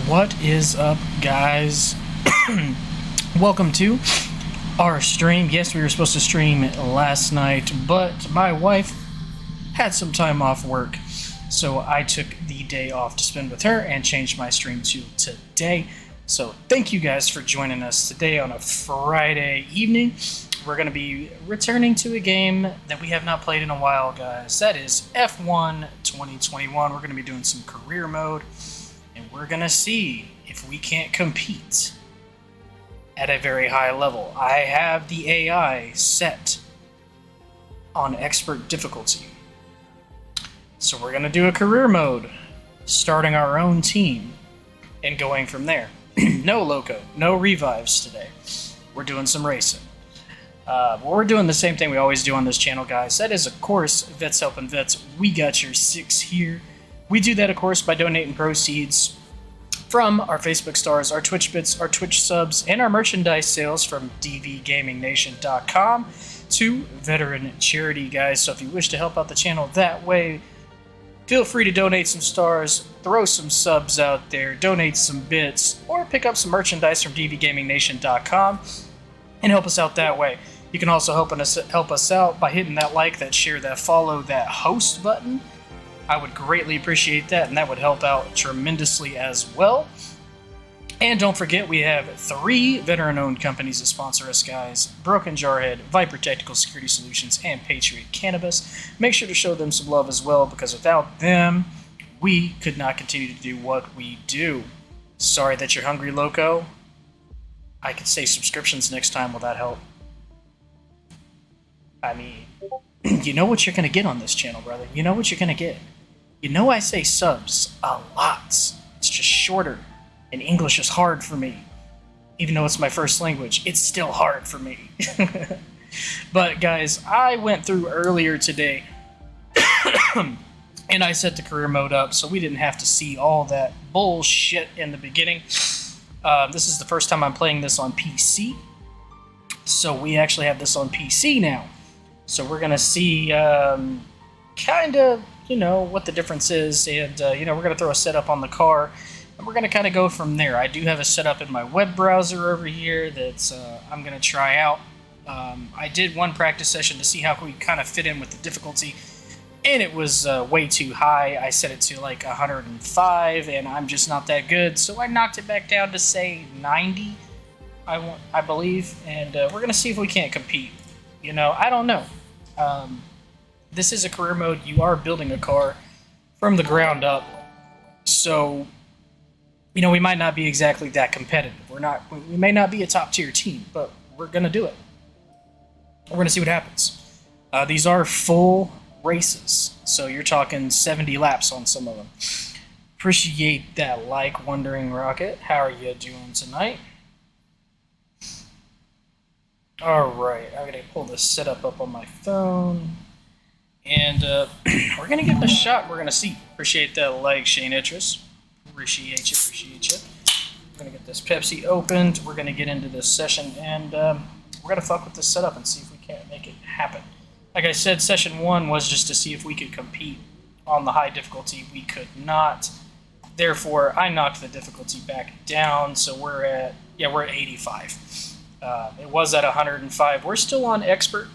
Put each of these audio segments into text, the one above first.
What is up, guys? Welcome to our stream. Yes, we were supposed to stream last night, but my wife had some time off work, so I took the day off to spend with her and changed my stream to today. So thank you guys for joining us today on a Friday evening. We're going to be returning to a game that we have not played in a while, guys. That is F1 2021. We're going to be doing some career mode, and we're going to see if we can't compete at a very high level. I have the AI set on expert difficulty. So we're going to do a career mode, starting our own team and going from there. No loco, no revives today. We're doing some racing. We're doing the same thing we always do on this channel, guys. That is, of course, Vets Helping Vets. We got your six here. We do that, of course, by donating proceeds from our Facebook stars, our Twitch bits, our Twitch subs, and our merchandise sales from dvgamingnation.com to veteran charity, guys. So if you wish to help out the channel that way, feel free to donate some stars, throw some subs out there, donate some bits, or pick up some merchandise from dvgamingnation.com and help us out that way. You can also help us out by hitting that like, that share, that follow, that host button. I would greatly appreciate that, and that would help out tremendously as well. And don't forget, we have 3 veteran-owned companies that sponsor us, guys. Broken Jarhead, Viper Technical Security Solutions, and Patriot Cannabis. Make sure to show them some love as well, because without them, we could not continue to do what we do. Sorry that you're hungry, loco. I could say subscriptions next time. Will that help? I mean, you know what you're going to get on this channel, brother. You know what you're going to get. You know I say subs a lot. It's just shorter. And English is hard for me. Even though it's my first language, it's still hard for me. But guys, I went through earlier today and I set the career mode up so we didn't have to see all that bullshit in the beginning. This is the first time I'm playing this on PC. So we actually have this on PC now. So we're going to see kind of, what the difference is. And, we're going to throw a setup on the car. And we're going to kind of go from there. I do have a setup in my web browser over here that I'm going to try out. I did one practice session to see how we kind of fit in with the difficulty. And it was way too high. I set it to like 105, and I'm just not that good. So I knocked it back down to, say, 90, I believe. And we're going to see if we can't compete. I don't know. This is a career mode. You are building a car from the ground up. So, we might not be exactly that competitive. We may not be a top-tier team, but we're going to do it. We're going to see what happens. These are full races, so you're talking 70 laps on some of them. Appreciate that like, Wondering Rocket. How are you doing tonight? Alright, I'm going to pull this setup up on my phone. And we're going to give it a shot. We're going to see. Appreciate that like, Shane Itris. Appreciate you. We're going to get this Pepsi opened. We're going to get into this session, and we're going to fuck with this setup and see if we can't make it happen. Like I said, session 1 was just to see if we could compete on the high difficulty. We could not. Therefore, I knocked the difficulty back down, so we're at 85. It was at 105. We're still on expert.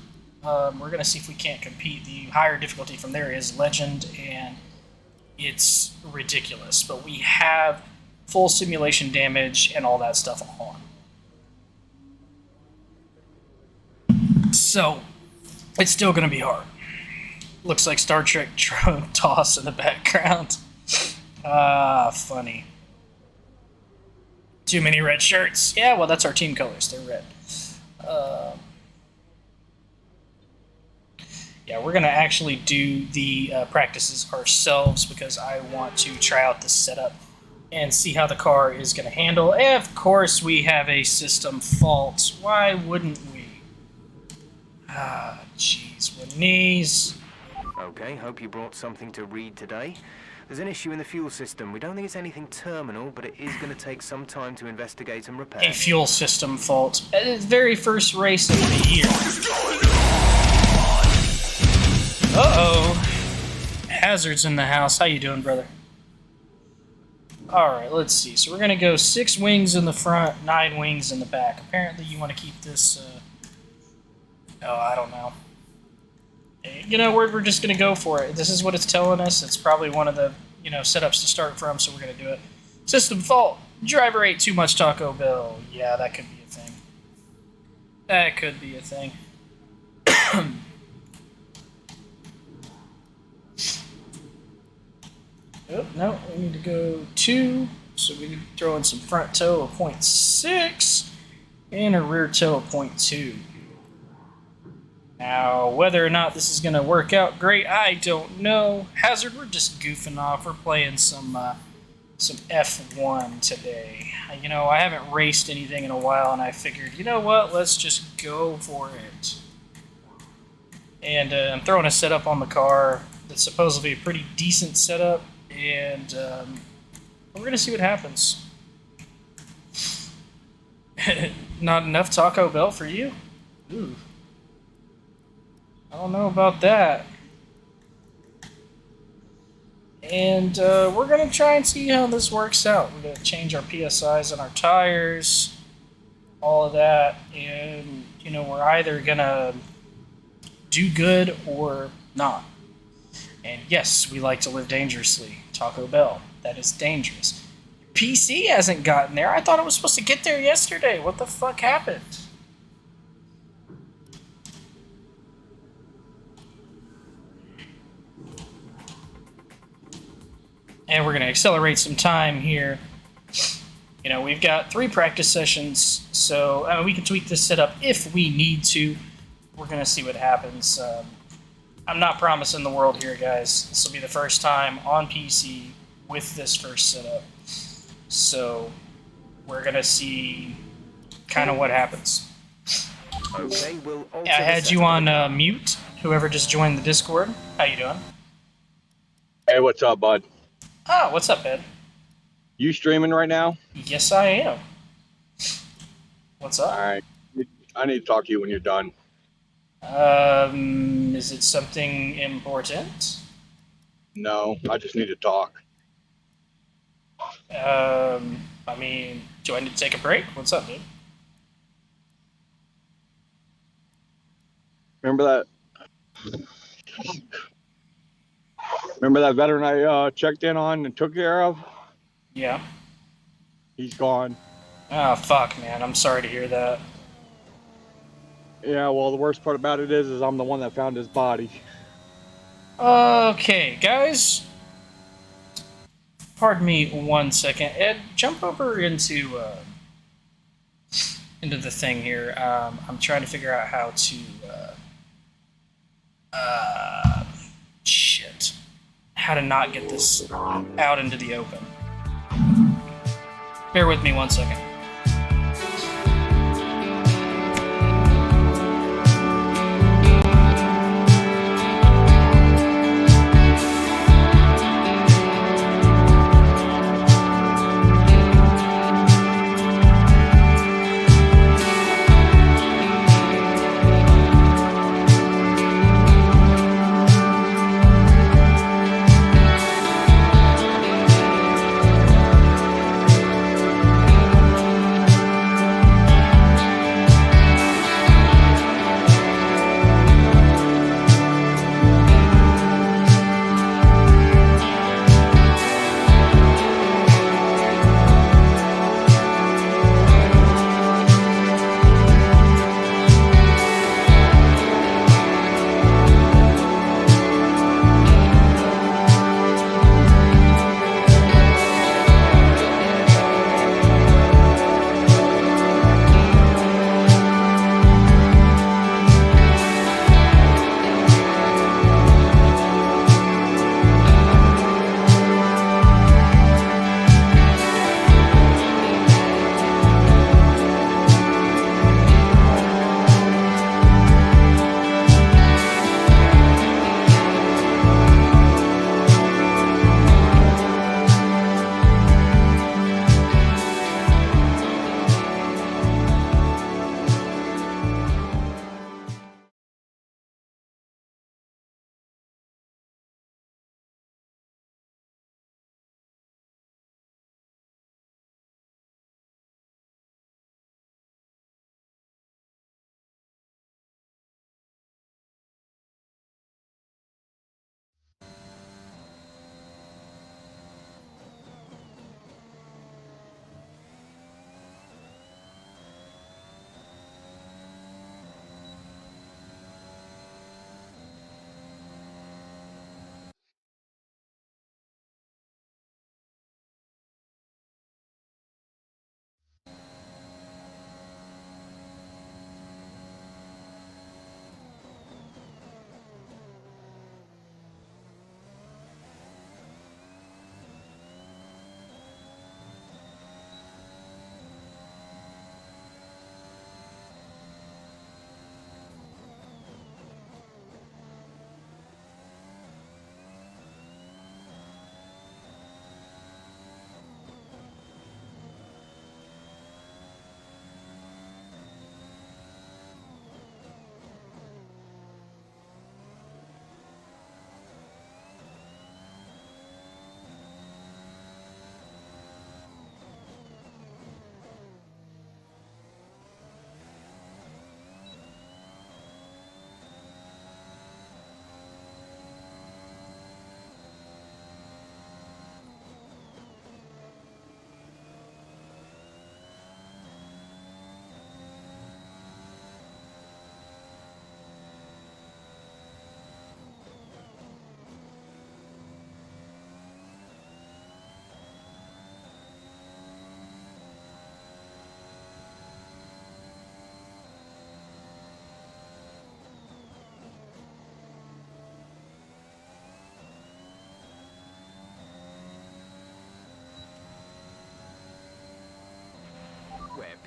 We're going to see if we can't compete. The higher difficulty from there is legend, and it's ridiculous. But we have full simulation damage and all that stuff on. So, it's still going to be hard. Looks like Star Trek toss in the background. Funny. Too many red shirts. Yeah, well, that's our team colors. They're red. Yeah, we're going to actually do the practices ourselves because I want to try out this setup and see how the car is going to handle. And of course, we have a system fault. Why wouldn't we? Jeez, Winnie's. Okay, hope you brought something to read today. There's an issue in the fuel system. We don't think it's anything terminal, but it is going to take some time to investigate and repair. A fuel system fault. The very first race of the year. Uh-oh. Hazard's in the house. How you doing, brother? Alright, let's see. So we're going to go 6 wings in the front, 9 wings in the back. Apparently you want to keep this, oh, I don't know. You know, we're just going to go for it. This is what it's telling us. It's probably one of the, setups to start from, so we're going to do it. System fault. Driver ate too much Taco Bell. Yeah, that could be a thing. That could be a thing. Oh, no, we need to go 2. So we need to throw in some front toe of 0.6 and a rear toe of 0.2. Now, whether or not this is going to work out great, I don't know. Hazard, we're just goofing off. We're playing some F1 today. I haven't raced anything in a while, and I figured, you know what, let's just go for it. And I'm throwing a setup on the car that's supposed to be a pretty decent setup, and we're going to see what happens. Not enough Taco Bell for you? Ooh. I don't know about that. And we're going to try and see how this works out. We're going to change our PSIs on our tires, all of that, and, we're either going to do good or not. And yes, we like to live dangerously. Taco Bell, that is dangerous. PC hasn't gotten there. I thought it was supposed to get there yesterday. What the fuck happened? And we're going to accelerate some time here. We've got 3 practice sessions, so we can tweak this setup if we need to. We're going to see what happens. I'm not promising the world here, guys. This will be the first time on PC with this first setup. So we're going to see kind of what happens. Okay, we'll alter I had you on mute, whoever just joined the Discord. How you doing? Hey, what's up, bud? Oh, what's up, Ed? You streaming right now? Yes, I am. What's up? All right. I need to talk to you when you're done. Is it something important? No, I just need to talk. Do I need to take a break? What's up, dude? Remember that veteran I checked in on and took care of? Yeah. He's gone. Oh, fuck, man. I'm sorry to hear that. Yeah, well, the worst part about it is I'm the one that found his body. Okay, guys. Pardon me 1 second. Ed, jump over into the thing here. I'm trying to figure out how to... shit. How to not get this out into the open. Bear with me 1 second.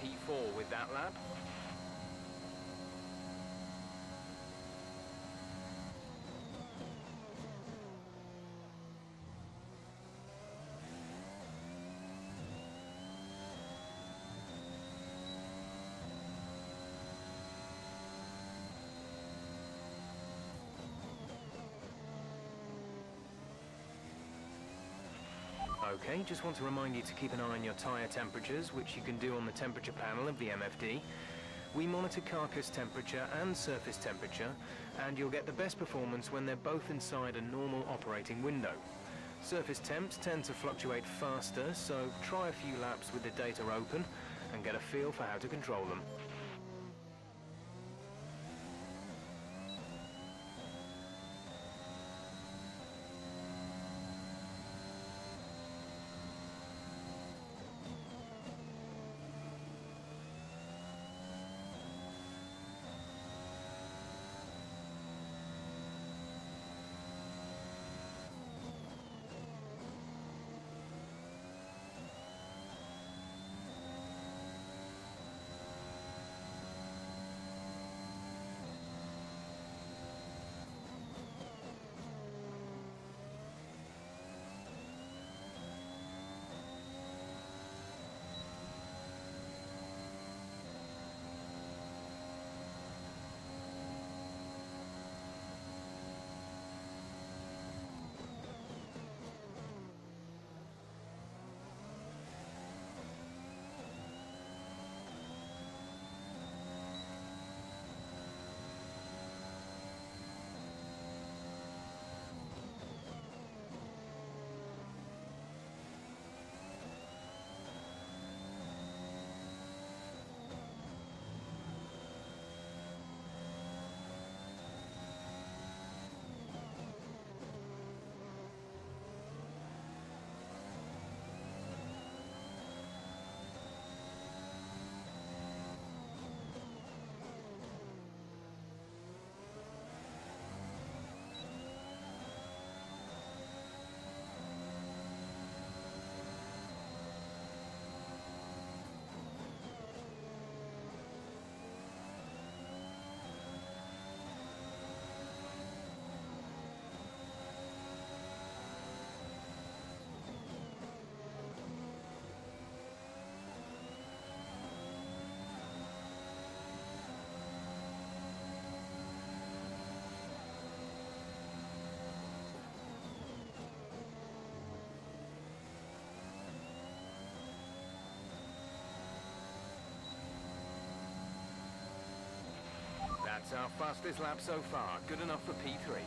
P4 with that lap. Okay, just want to remind you to keep an eye on your tyre temperatures, which you can do on the temperature panel of the MFD. We monitor carcass temperature and surface temperature, and you'll get the best performance when they're both inside a normal operating window. Surface temps tend to fluctuate faster, so try a few laps with the data open and get a feel for how to control them. That's our fastest lap so far. Good enough for P3.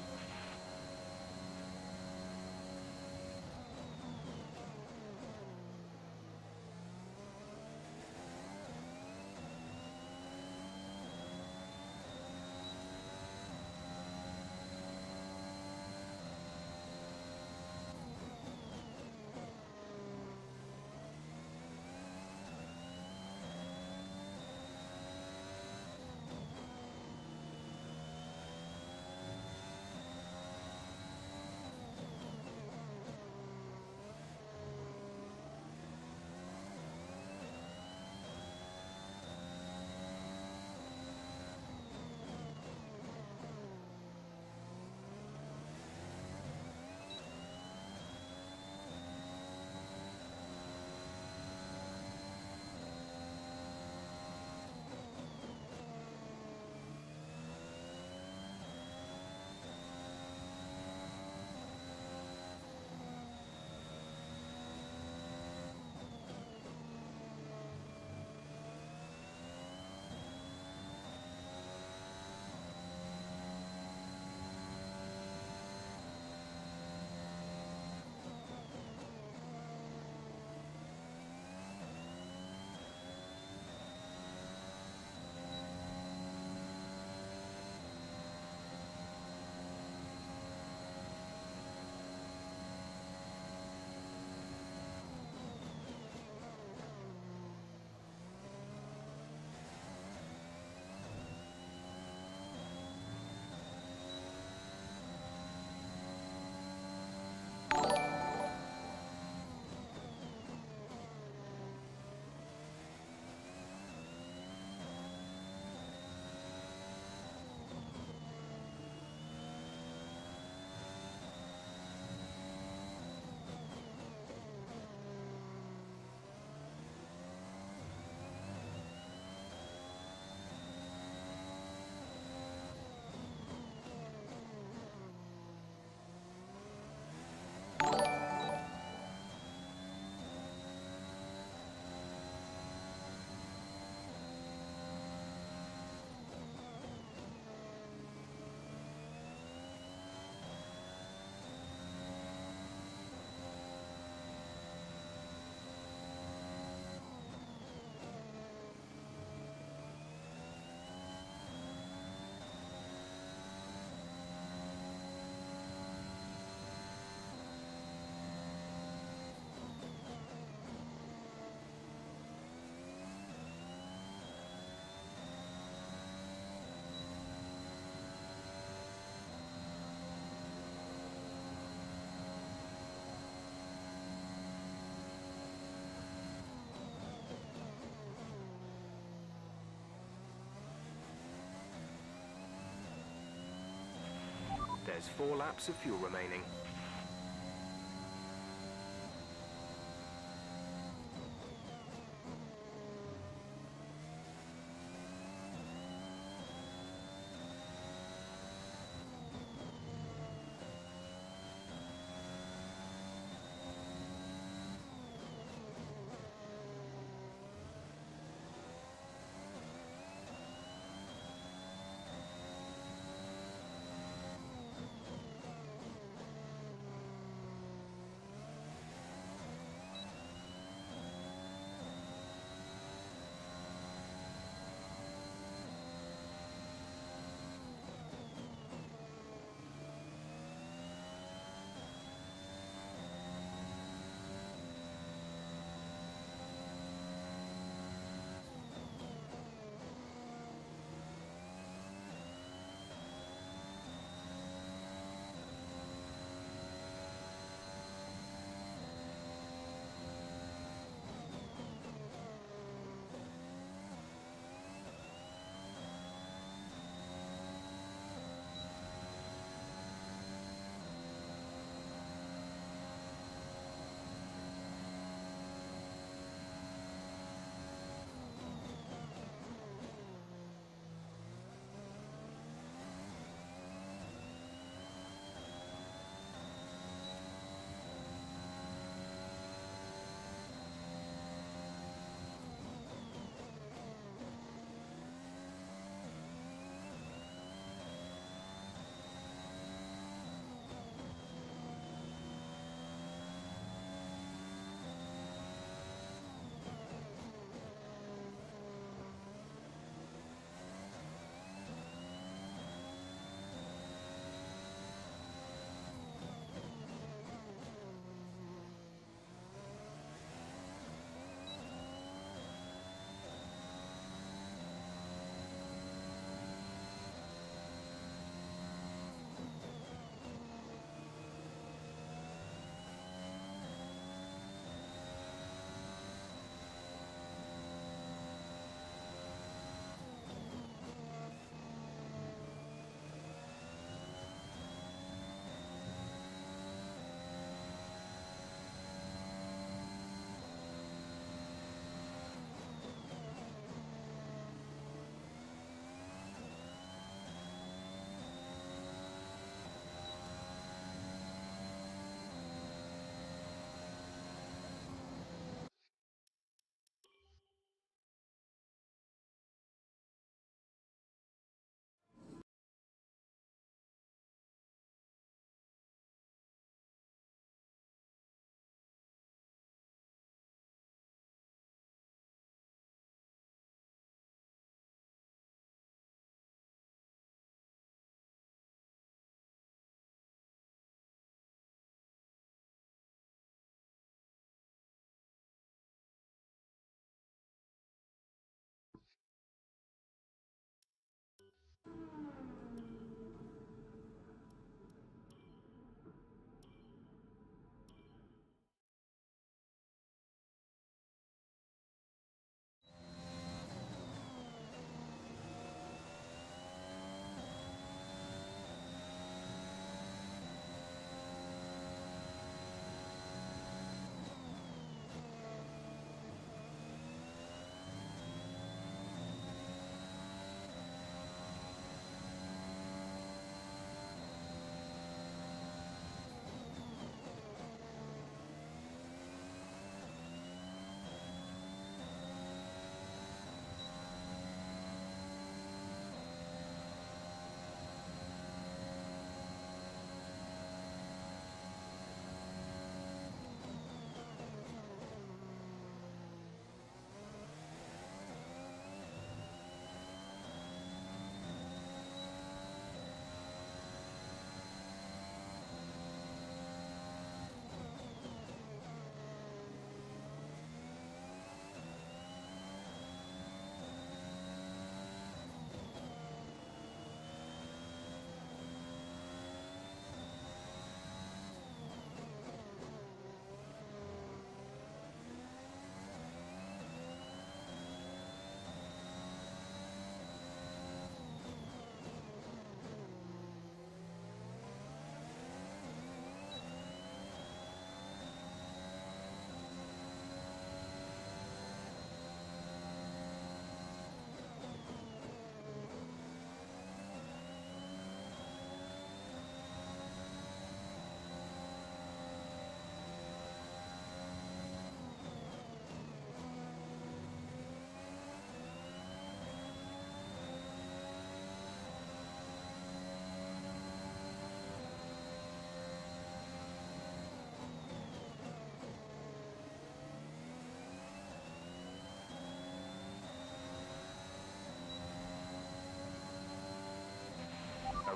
There's 4 laps of fuel remaining.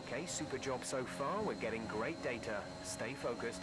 Okay, super job so far. We're getting great data. Stay focused.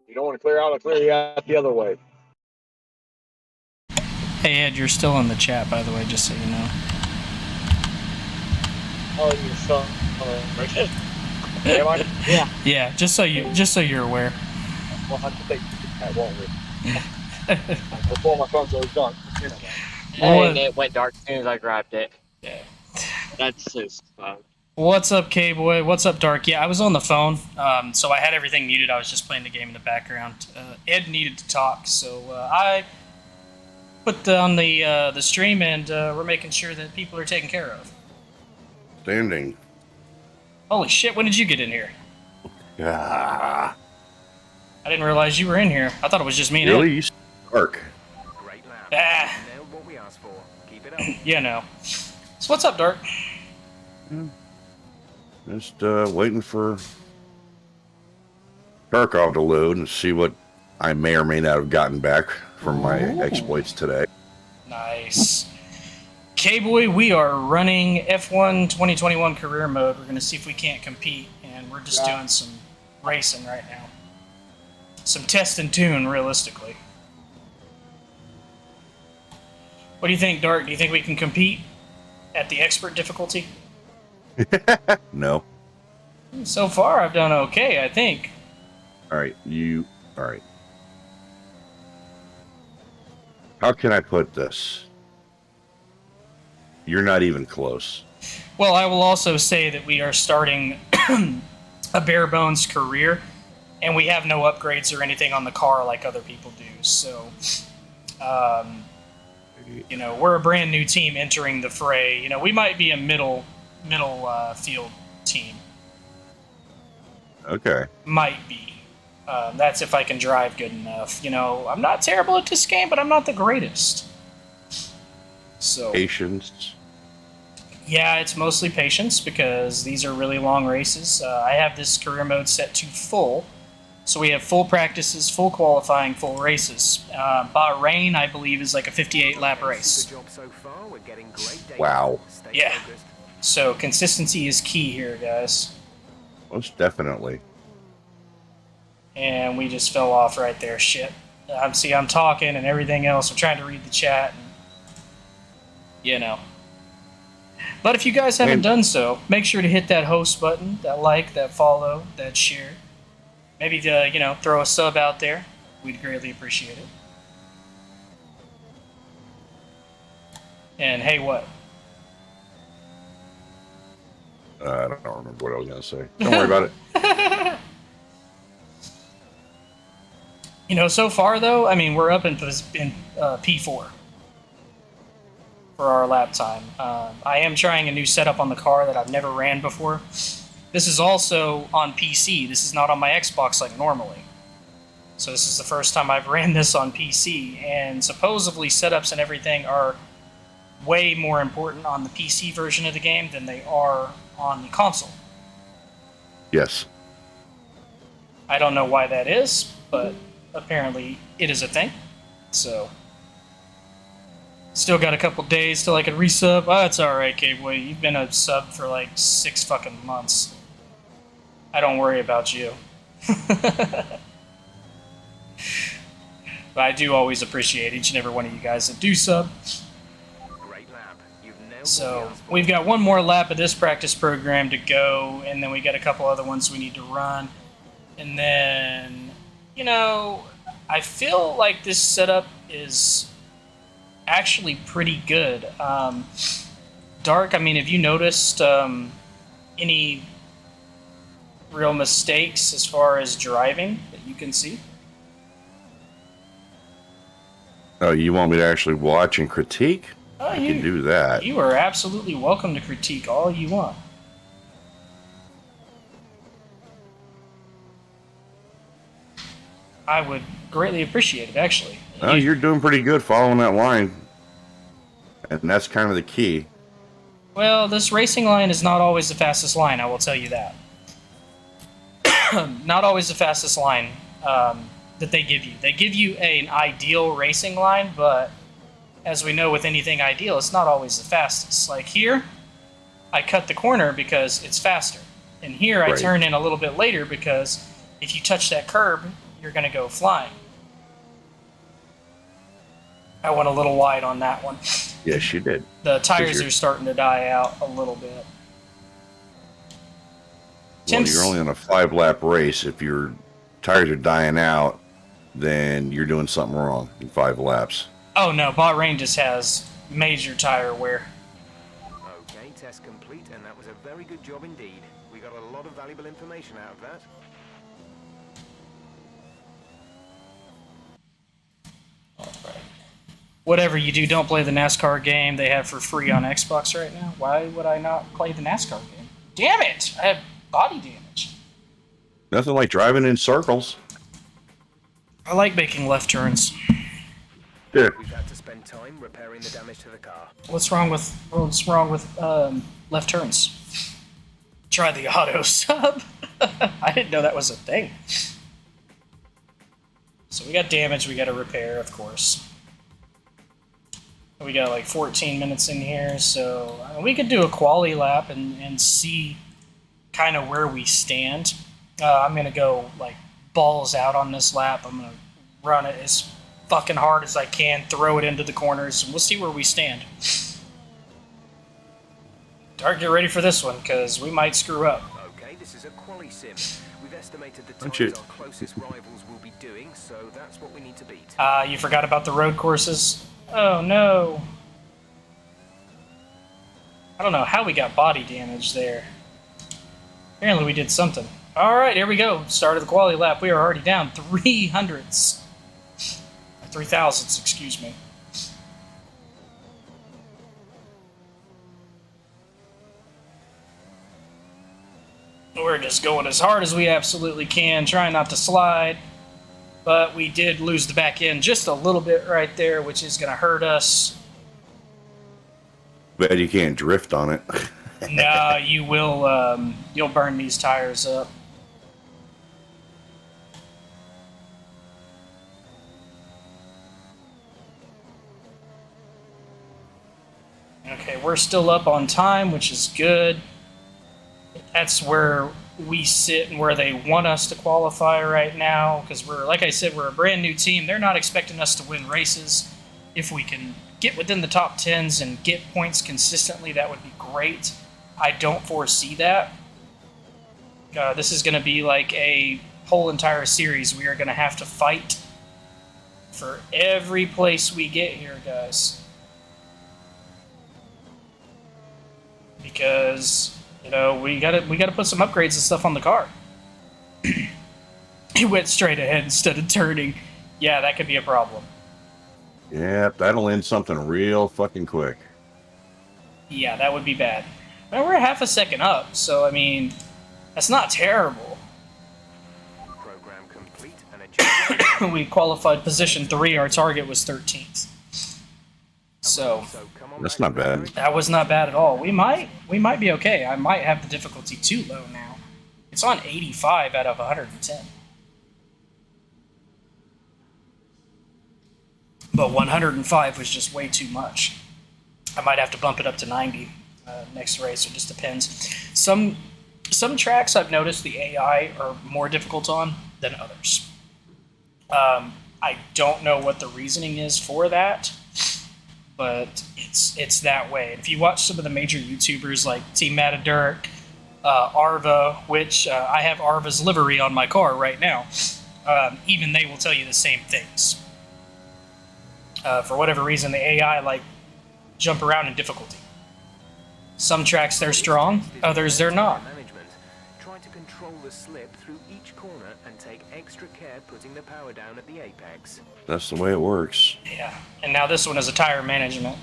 You don't want to clear out, I'll clear you out the other way. Hey Ed, you're still in the chat, by the way, just so you know. Oh, you saw. Am I? Yeah. Yeah, just so you're aware. We'll have to take that, won't we? Before my phone's always done. And it went dark as soon as I grabbed it. Yeah. That's so fun. What's up, K-Boy? What's up, Dark? Yeah, I was on the phone, so I had everything muted. I was just playing the game in the background. Ed needed to talk, so I put on the stream, and we're making sure that people are taken care of. Standing. Holy shit, when did you get in here? Ah, I didn't realize you were in here. I thought it was just me and really? You dark. Great lab. Ah. Nailed what we asked for. Keep it up. Ed. Yeah, no. So what's up, Dark? Just waiting for Tarkov to load and see what I may or may not have gotten back from my exploits today. Nice. K-Boy, we are running F1 2021 career mode. We're going to see if we can't compete, and we're just doing some racing right now. Some test and tune, realistically. What do you think, Dark? Do you think we can compete at the expert difficulty? No. So far, I've done okay, I think. All right. All right. How can I put this? You're not even close. Well, I will also say that we are starting a bare bones career, and we have no upgrades or anything on the car like other people do. So, you know, we're a brand new team entering the fray. You know, we might be a middle field team. Okay. Might be. That's if I can drive good enough. You know, I'm not terrible at this game, but I'm not the greatest. So Patience. yeah, it's mostly patience because these are really long races. I have this career mode set to full. So we have full practices, full qualifying, full races. Bahrain, I believe, is like a 58-lap race. Good job so far. We're getting great data. Wow. Stay Yeah. focused. So consistency is key here, guys. Most definitely. And we just fell off right there. Shit. I'm talking and everything else. I'm trying to read the chat. And, you know. But if you guys haven't done so, make sure to hit that host button, that like, that follow, that share. Maybe, you know, throw a sub out there. We'd greatly appreciate it. And hey, what? I don't remember what I was going to say. Don't worry about it. You know, so far, though, I mean, we're up in P4 for our lap time. I am trying a new setup on the car that I've never ran before. This is also on PC. This is not on my Xbox like normally. So this is the first time I've ran this on PC, and supposedly setups and everything are way more important on the PC version of the game than they are on the console. Yes. I don't know why that is, but apparently it is a thing. So, still got a couple days till I can resub. Oh, it's alright, K-Boy. You've been a sub for like 6 fucking months. I don't worry about you. But I do always appreciate each and every one of you guys that do sub. Great lap. You've nailed So, we've got one more lap of this practice program to go, and then we got a couple other ones we need to run. And then, you know, I feel like this setup is actually pretty good. Dark, I mean, have you noticed any real mistakes as far as driving that you can see? Oh, you want me to actually watch and critique? Oh, I can do that. You are absolutely welcome to critique all you want. I would greatly appreciate it, actually. Oh, you're doing pretty good following that line. And that's kind of the key. Well, this racing line is not always the fastest line, I will tell you that. Not always the fastest line that they give you. They give you an ideal racing line, but as we know with anything ideal, it's not always the fastest. Like here, I cut the corner because it's faster. And here, I Right. turn in a little bit later because if you touch that curb, you're going to go flying. I went a little wide on that one. Yes, you did. The tires you're- are starting to die out a little bit. Well, Tim's- you're only on a 5-lap race. If your tires are dying out, then you're doing something wrong in 5 laps. Oh no, Bahrain just has major tire wear. Okay, test complete, and that was a very good job indeed. We got a lot of valuable information out of that. Whatever you do, don't play the NASCAR game they have for free on Xbox right now. Why would I not play the NASCAR game? Damn it! I have body damage. Nothing like driving in circles. I like making left turns. Yeah. We've had to spend time repairing the damage to the car. What's wrong with left turns? Try the auto sub. I didn't know that was a thing. So we got damage we got to repair, of course. We got like 14 minutes in here, so we could do a quali lap and see kind of where we stand. I'm going to go like balls out on this lap. I'm going to run it as fucking hard as I can, throw it into the corners, and we'll see where we stand. Dark, get ready for this one, because we might screw up. Okay, this is a quali sim. We've estimated the Don't times you- our closest rivals will be doing, so that's what we need to beat. You forgot about the road courses? Oh no. I don't know how we got body damage there. Apparently we did something. Alright, here we go. Start of the quality lap. We are already down 300s. 3,000s, excuse me. We're just going as hard as we absolutely can, trying not to slide. But we did lose the back end just a little bit right there, which is going to hurt us. Bet you can't drift on it. No, you will. You'll burn these tires up. Okay, we're still up on time, which is good. That's where we sit and where they want us to qualify right now, because we're, like I said, we're a brand new team. They're not expecting us to win races. If we can get within the top 10s and get points consistently, that would be great. I don't foresee that. This is going to be like a whole entire series. We are going to have to fight for every place we get here, guys. Because, you know, we gotta put some upgrades and stuff on the car. He went straight ahead instead of turning. Yeah, that could be a problem. Yeah, that'll end something real fucking quick. Yeah, that would be bad. Well, we're half a second up, so I mean, that's not terrible. Program complete and adjust. we qualified position 3. Our target was 13th. So That's not bad. that was not bad at all. We might be okay. I might have the difficulty too low now. It's on 85 out of 110. But 105 was just way too much. I might have to bump it up to 90 next race. It just depends. Some tracks I've noticed the AI are more difficult on than others. I don't know what the reasoning is for that, but it's that way. And if you watch some of the major YouTubers like Team Matadurk, Arva, which I have Arva's livery on my car right now, even they will tell you the same things. For whatever reason, the AI jump around in difficulty. Some tracks they're strong, others they're not. Try to control the slip through each corner and take extra care putting the power down at the apex. That's the way it works. Yeah, and now this one is a tire management.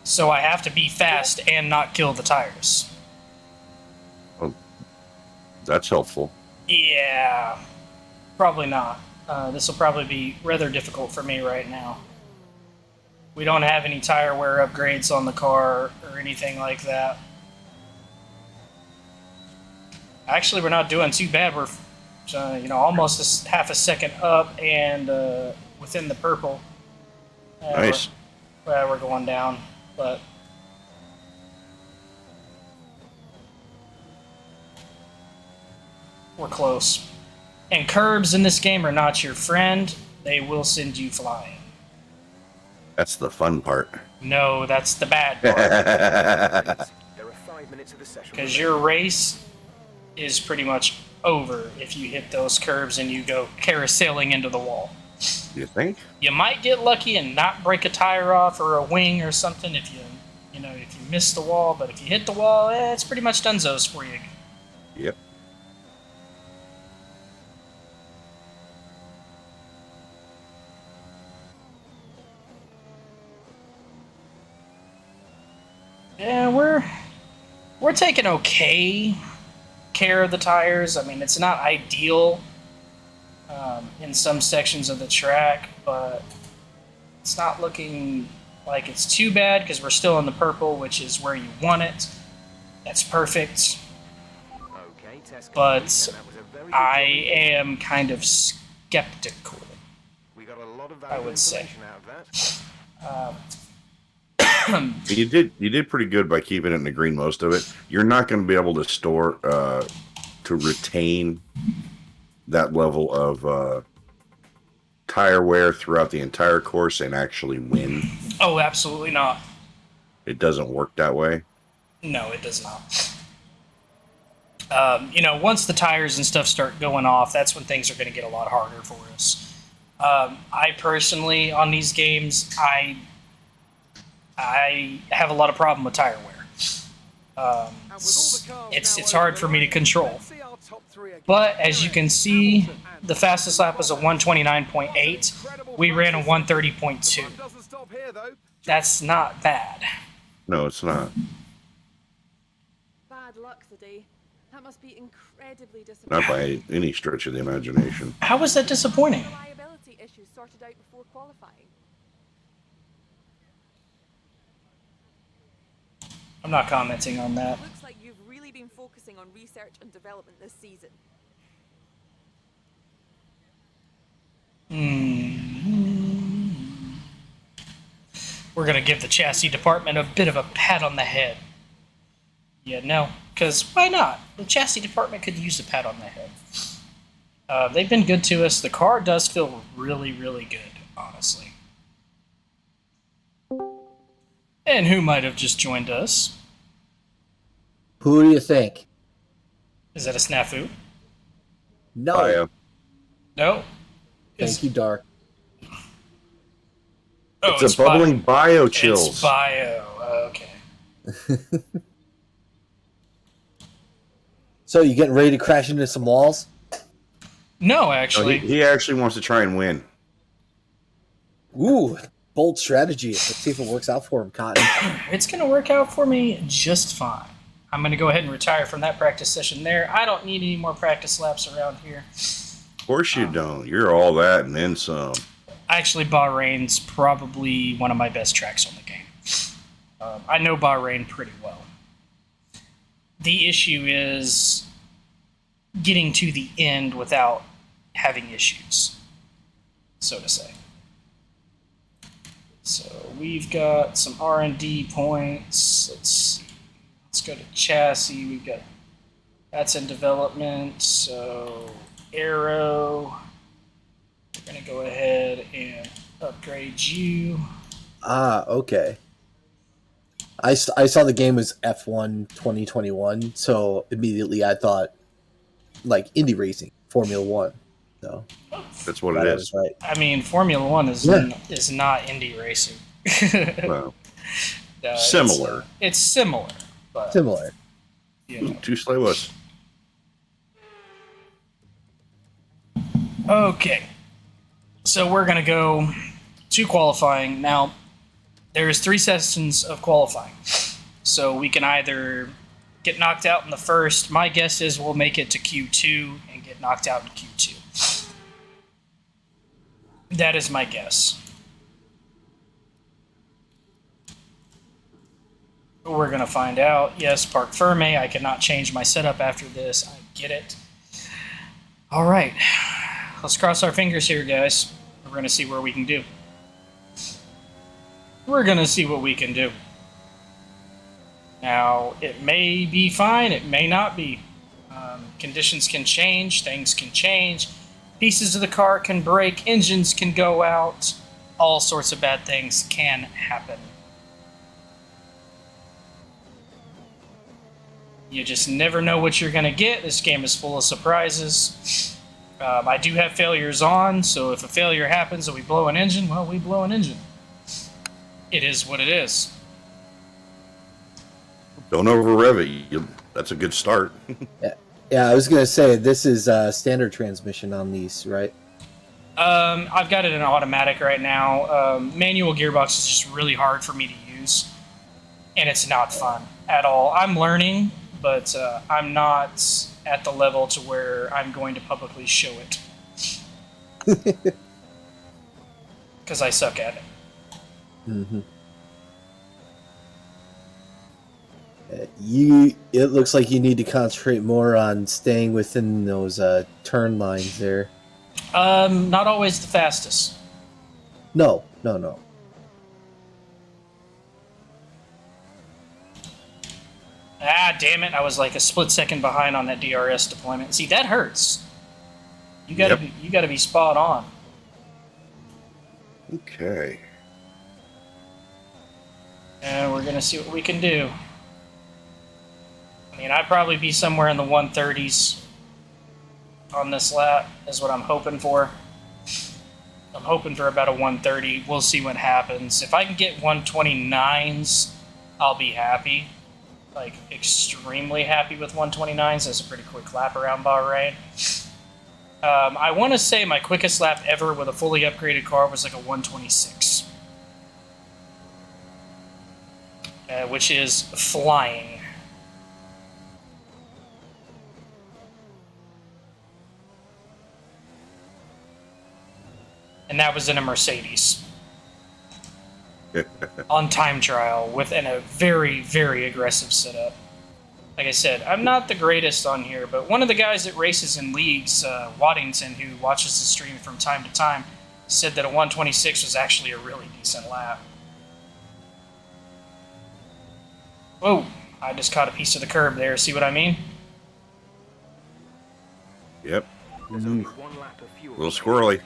So I have to be fast and not kill the tires. Well, that's helpful. Yeah, probably not. This will probably be rather difficult for me right now. We don't have any tire wear upgrades on the car or anything like that. Actually, we're not doing too bad. We're, almost half a second up and within the purple. Nice. We're going down, but we're close. And curbs in this game are not your friend. They will send you flying. That's the fun part. No, that's the bad part. There are 5 minutes of the session. Because your race is pretty much over if you hit those curves and you go carouseling into the wall. You think? You might get lucky and not break a tire off or a wing or something if you miss the wall, but if you hit the wall, it's pretty much donezo's for you. Yep. Yeah, we're taking okay care of the tires. I mean, it's not ideal in some sections of the track, but it's not looking like it's too bad because we're still in the purple, which is where you want it. That's perfect. Okay, test But complete, and that was a very good I job. am kind of skeptical, We got a lot of I valuable would say. information out of that. You did pretty good by keeping it in the green most of it. You're not going to be able to to retain that level of tire wear throughout the entire course and actually win. Oh, absolutely not. It doesn't work that way. No, it does not. Once the tires and stuff start going off, that's when things are going to get a lot harder for us. I personally, on these games, I have a lot of problem with tire wear. It's hard for me to control. But as you can see, the fastest lap was a 129.8. We ran a 130.2. That's not bad. No, it's not. Bad luck today. That must be incredibly disappointing. Not by any stretch of the imagination. How was that disappointing? Reliability issues sorted out before qualifying. I'm not commenting on that. Looks like you've really been focusing on research and development this season. We're going to give the chassis department a bit of a pat on the head. Yeah, no, because why not? The chassis department could use a pat on the head. They've been good to us. The car does feel really, really good, honestly. And who might have just joined us? Who do you think? Is that a snafu? No. Bio. No? Thank you, Dark. Oh, It's a bubbling bio chills. It's bio. Okay. So you getting ready to crash into some walls? No, No, actually. he actually wants to try and win. Ooh, bold strategy. Let's see if it works out for him, Cotton. It's going to work out for me just fine. I'm going to go ahead and retire from that practice session there. I don't need any more practice laps around here. course you don't. You're all that and then some. Actually, Bahrain's probably one of my best tracks on the game. I know Bahrain pretty well. The issue is getting to the end without having issues, so to say. So we've got some R&D points. Let's see. Let's go to chassis. We've got that's in development. So aero. We're gonna go ahead and upgrade you. Ah, okay. I saw the game was F1 2021, so immediately I thought like Indy racing, Formula One. So That's what glad it I is. was right. I mean, Formula One is is not indie racing. Well, No, similar. It's similar, but Similar. you know. Two sleigh was. Okay, so we're gonna go to qualifying now. There's 3 sessions of qualifying, so we can either get knocked out in the first. My guess is we'll make it to Q2 and get knocked out in Q2. That is my guess. We're gonna find out. Yes, Park Ferme. I cannot change my setup after this. I get it. All right, let's cross our fingers here, guys. We're gonna see where we can do. We're gonna see what we can do. Now, it may be fine. It may not be. Conditions can change. Things can change. Pieces of the car can break. Engines can go out. All sorts of bad things can happen. You just never know what you're going to get. This game is full of surprises. I do have failures on, so if a failure happens and we blow an engine, well, we blow an engine. It is what it is. Don't over rev it. That's a good start. Yeah, I was gonna say this is standard transmission on these, right? I've got it in automatic right now. Manual gearbox is just really hard for me to use, and it's not fun at all. I'm learning, but I'm not at the level to where I'm going to publicly show it. Because I suck at it. Mm-hmm. It looks like you need to concentrate more on staying within those turn lines there. Not always the fastest. No. Ah, damn it! I was like a split second behind on that DRS deployment. See, that hurts. You gotta be spot on. Okay. And we're gonna see what we can do. I mean, I'd probably be somewhere in the 130s on this lap, is what I'm hoping for. I'm hoping for about a 130. We'll see what happens. If I can get 129s, I'll be happy. Like, extremely happy with 129s. That's a pretty quick lap around Bahrain. I want to say my quickest lap ever with a fully upgraded car was like a 126. Which is flying. And that was in a Mercedes. On time trial within a very, very aggressive setup. Like I said, I'm not the greatest on here, but one of the guys that races in leagues, Waddington, who watches the stream from time to time, said that a 126 was actually a really decent lap. Whoa, I just caught a piece of the curb there, see what I mean? Yep. There's only one lap of fuel. A little squirrely.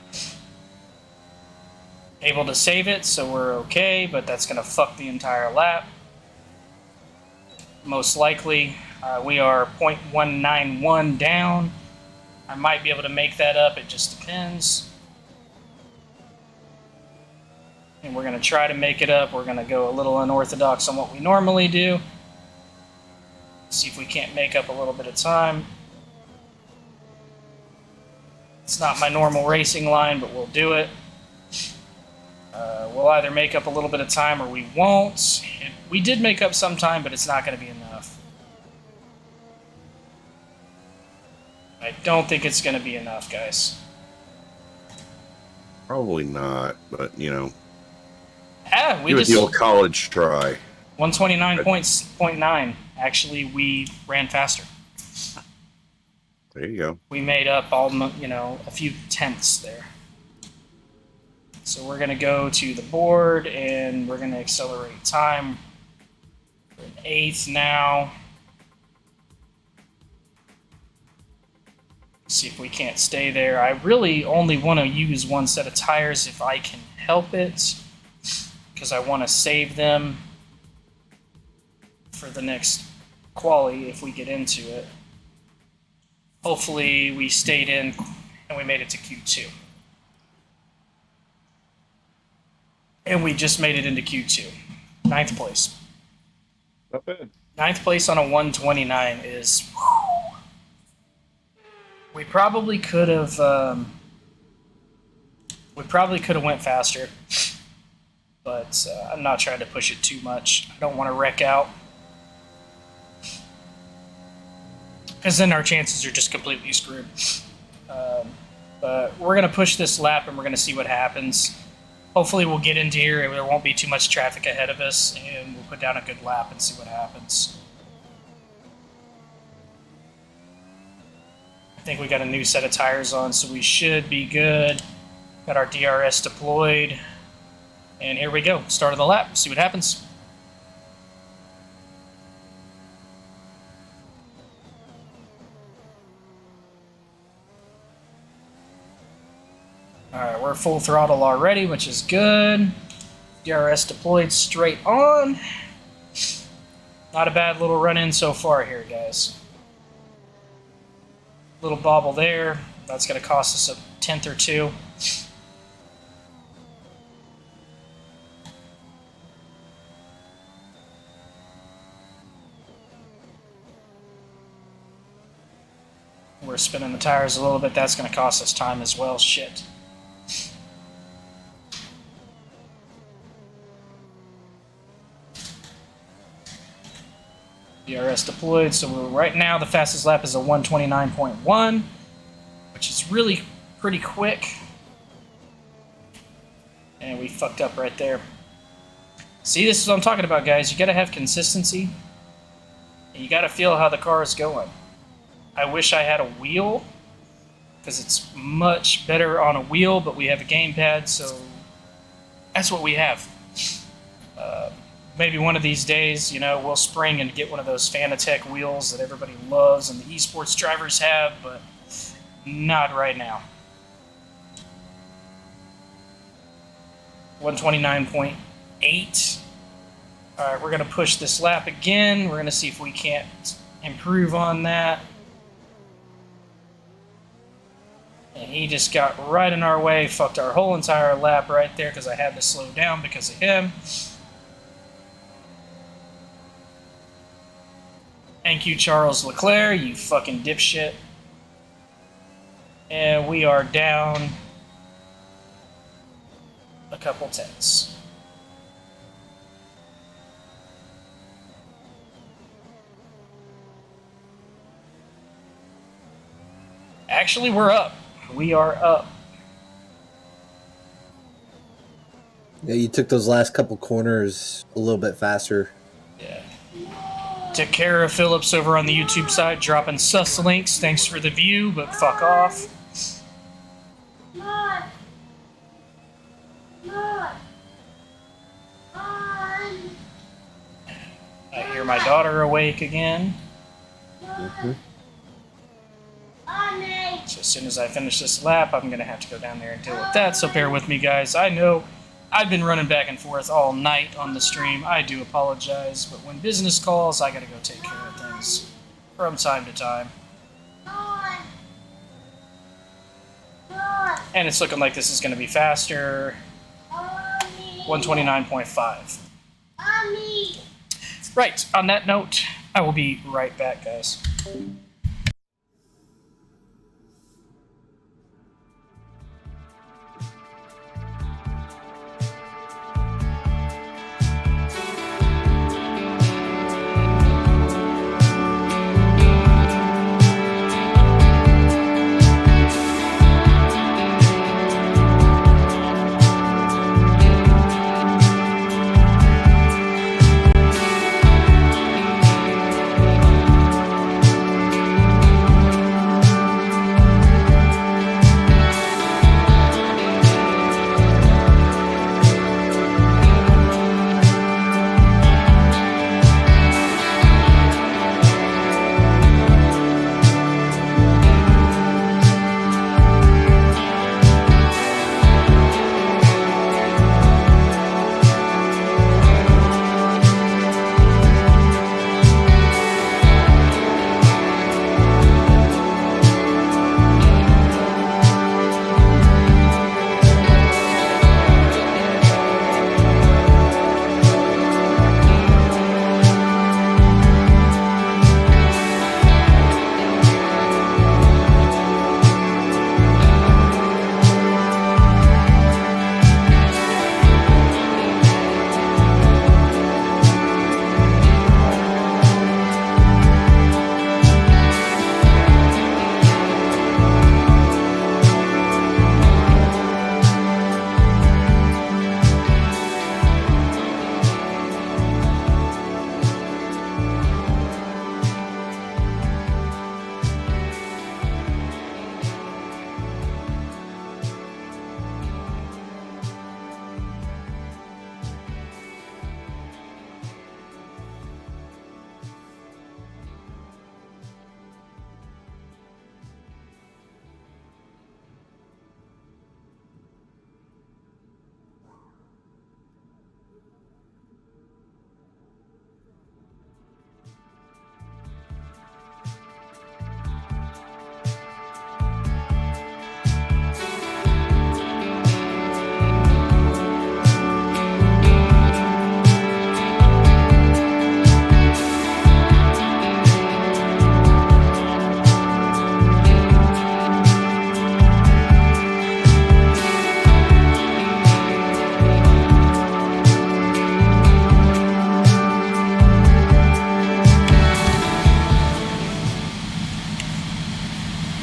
Able to save it, so we're okay, but that's going to fuck the entire lap. Most likely, we are 0.191 down. I might be able to make that up, it just depends. And we're going to try to make it up. We're going to go a little unorthodox on what we normally do. See if we can't make up a little bit of time. It's not my normal racing line, but we'll do it. We'll either make up a little bit of time or we won't. We did make up some time, but it's not going to be enough. I don't think it's going to be enough, guys. Probably not, but Yeah, we give it just the old college try. 129.9. Actually, we ran faster. There you go. We made up a few tenths there. So we're gonna go to the board and we're gonna accelerate time. We're in 8th now. See if we can't stay there. I really only want to use one set of tires if I can help it, because I want to save them for the next quali if we get into it. Hopefully we stayed in and we made it to Q2. And we just made it into Q2. 9th place. Not bad. 9th place on a 129 is... Whew. We probably could have... went faster. But I'm not trying to push it too much. I don't want to wreck out. Because then our chances are just completely screwed. But we're going to push this lap and we're going to see what happens. Hopefully we'll get into here and there won't be too much traffic ahead of us, and we'll put down a good lap and see what happens. I think we got a new set of tires on, so we should be good. Got our DRS deployed. And here we go. Start of the lap. See what happens. Alright, we're full throttle already, which is good. DRS deployed straight on. Not a bad little run-in so far here, guys. Little bobble there. That's going to cost us a tenth or two. We're spinning the tires a little bit. That's going to cost us time as well. Shit. DRS deployed, so right now the fastest lap is a 129.1, which is really pretty quick. And we fucked up right there. See, this is what I'm talking about, guys. You gotta have consistency. And you gotta feel how the car is going. I wish I had a wheel, because it's much better on a wheel, but we have a gamepad, so that's what we have. Maybe one of these days, we'll spring and get one of those Fanatec wheels that everybody loves and the esports drivers have, but not right now. 129.8. Alright, we're going to push this lap again. We're going to see if we can't improve on that. And he just got right in our way, fucked our whole entire lap right there because I had to slow down because of him. Thank you, Charles Leclerc, you fucking dipshit. And we are down a couple tenths. Actually, we're up. We are up. Yeah, you took those last couple corners a little bit faster. Yeah. To Kara Phillips over on the YouTube side, dropping sus links. Thanks for the view, but fuck off. I hear my daughter awake again. So as soon as I finish this lap, I'm going to have to go down there and deal with that. So bear with me, guys. I know I've been running back and forth all night on the stream. I do apologize, but when business calls, I gotta go take care of things from time to time. And it's looking like this is gonna be faster. 129.5. Right, on that note, I will be right back, guys.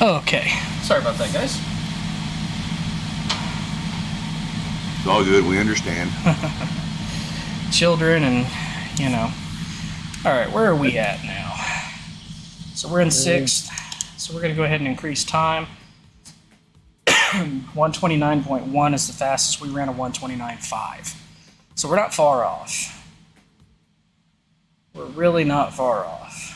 Okay. Sorry about that, guys. It's all good. We understand. Children and, you know. All right, where are we at now? So we're in 6th. So we're going to go ahead and increase time. 129.1 is the fastest. We ran a 129.5. So we're not far off. We're really not far off.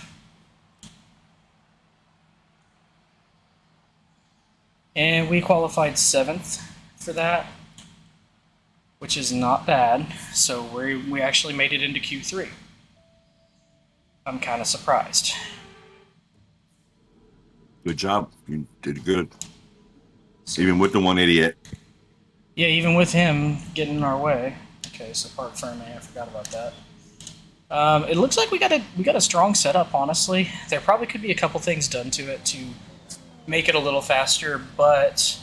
And we qualified 7th for that, which is not bad. So we actually made it into Q3. I'm kind of surprised. Good job. You did good. Even with the one idiot. Yeah, even with him getting in our way. Okay, so Park Ferme, I forgot about that. It looks like we got a strong setup, honestly. There probably could be a couple things done to it to make it a little faster, but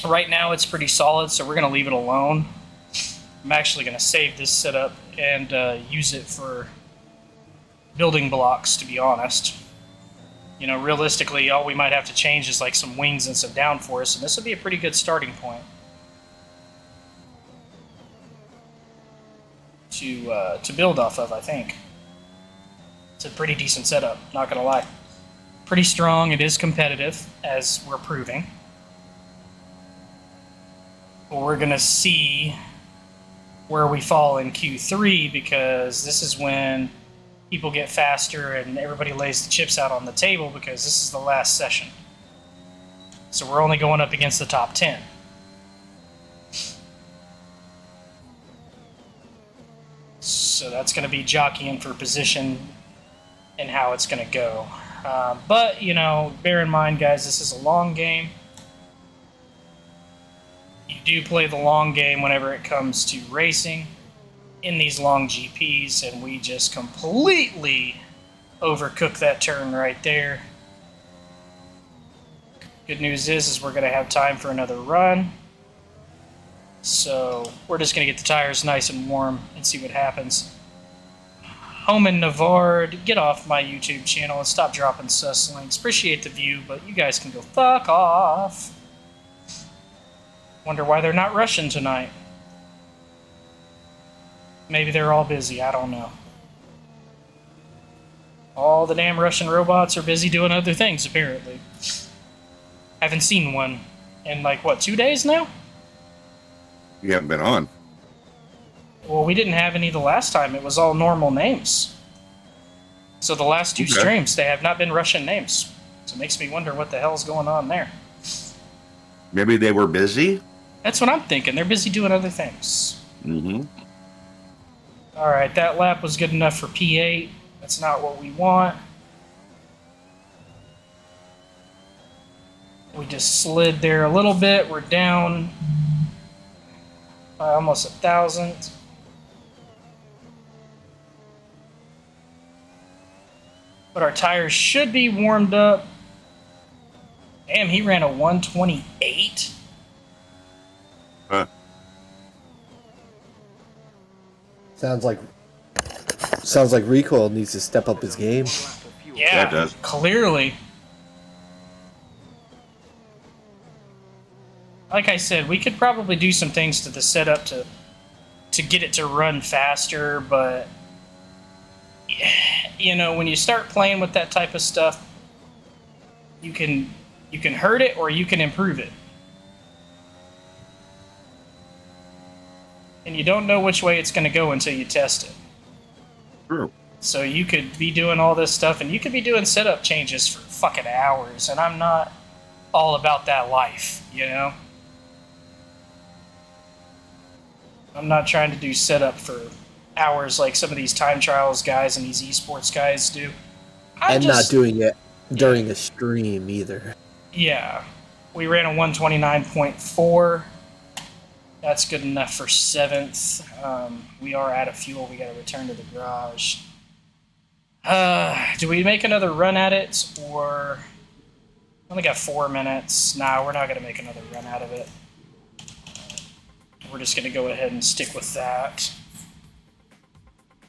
right now it's pretty solid, so we're going to leave it alone. I'm actually going to save this setup and use it for building blocks, to be honest. You know, realistically, all we might have to change is like some wings and some downforce, and this would be a pretty good starting point to build off of, I think. It's a pretty decent setup, not gonna lie. Pretty strong, it is competitive, as we're proving. But we're gonna see where we fall in Q3, because this is when people get faster and everybody lays the chips out on the table, because this is the last session. So we're only going up against the top 10. So that's going to be jockeying for position and how it's going to go. But, you know, bear in mind, guys, this is a long game. You do play the long game whenever it comes to racing in these long GPs, and we just completely overcooked that turn right there. Good news is we're going to have time for another run. So we're just going to get the tires nice and warm and see what happens. Homan Navard, get off my YouTube channel and stop dropping sus links. Appreciate the view, but you guys can go fuck off. Wonder why they're not rushing tonight. Maybe they're all busy, I don't know. All the damn Russian robots are busy doing other things, apparently. Haven't seen one in, like, what, 2 days now? You haven't been on. Well, we didn't have any the last time. It was all normal names. So the last two streams, they have not been Russian names. So it makes me wonder what the hell's going on there. Maybe they were busy? That's what I'm thinking. They're busy doing other things. Mm-hmm. All right, that lap was good enough for P8. That's not what we want. We just slid there a little bit. We're down by almost 1,000. But our tires should be warmed up. Damn, he ran a 128. Huh. Sounds like Recoil needs to step up his game. Yeah, it does. Clearly. Like I said, we could probably do some things to the setup to get it to run faster, but you know, when you start playing with that type of stuff, you can hurt it or you can improve it. And you don't know which way it's going to go until you test it. True. So you could be doing all this stuff, and you could be doing setup changes for fucking hours, and I'm not all about that life, you know? I'm not trying to do setup for hours like some of these time trials guys and these esports guys do. Not doing it during a stream either. Yeah. We ran a 129.4. That's good enough for 7th. We are out of fuel. We got to return to the garage. Do we make another run at it, or... Only got 4 minutes. Nah, we're not going to make another run out of it. We're just going to go ahead and stick with that.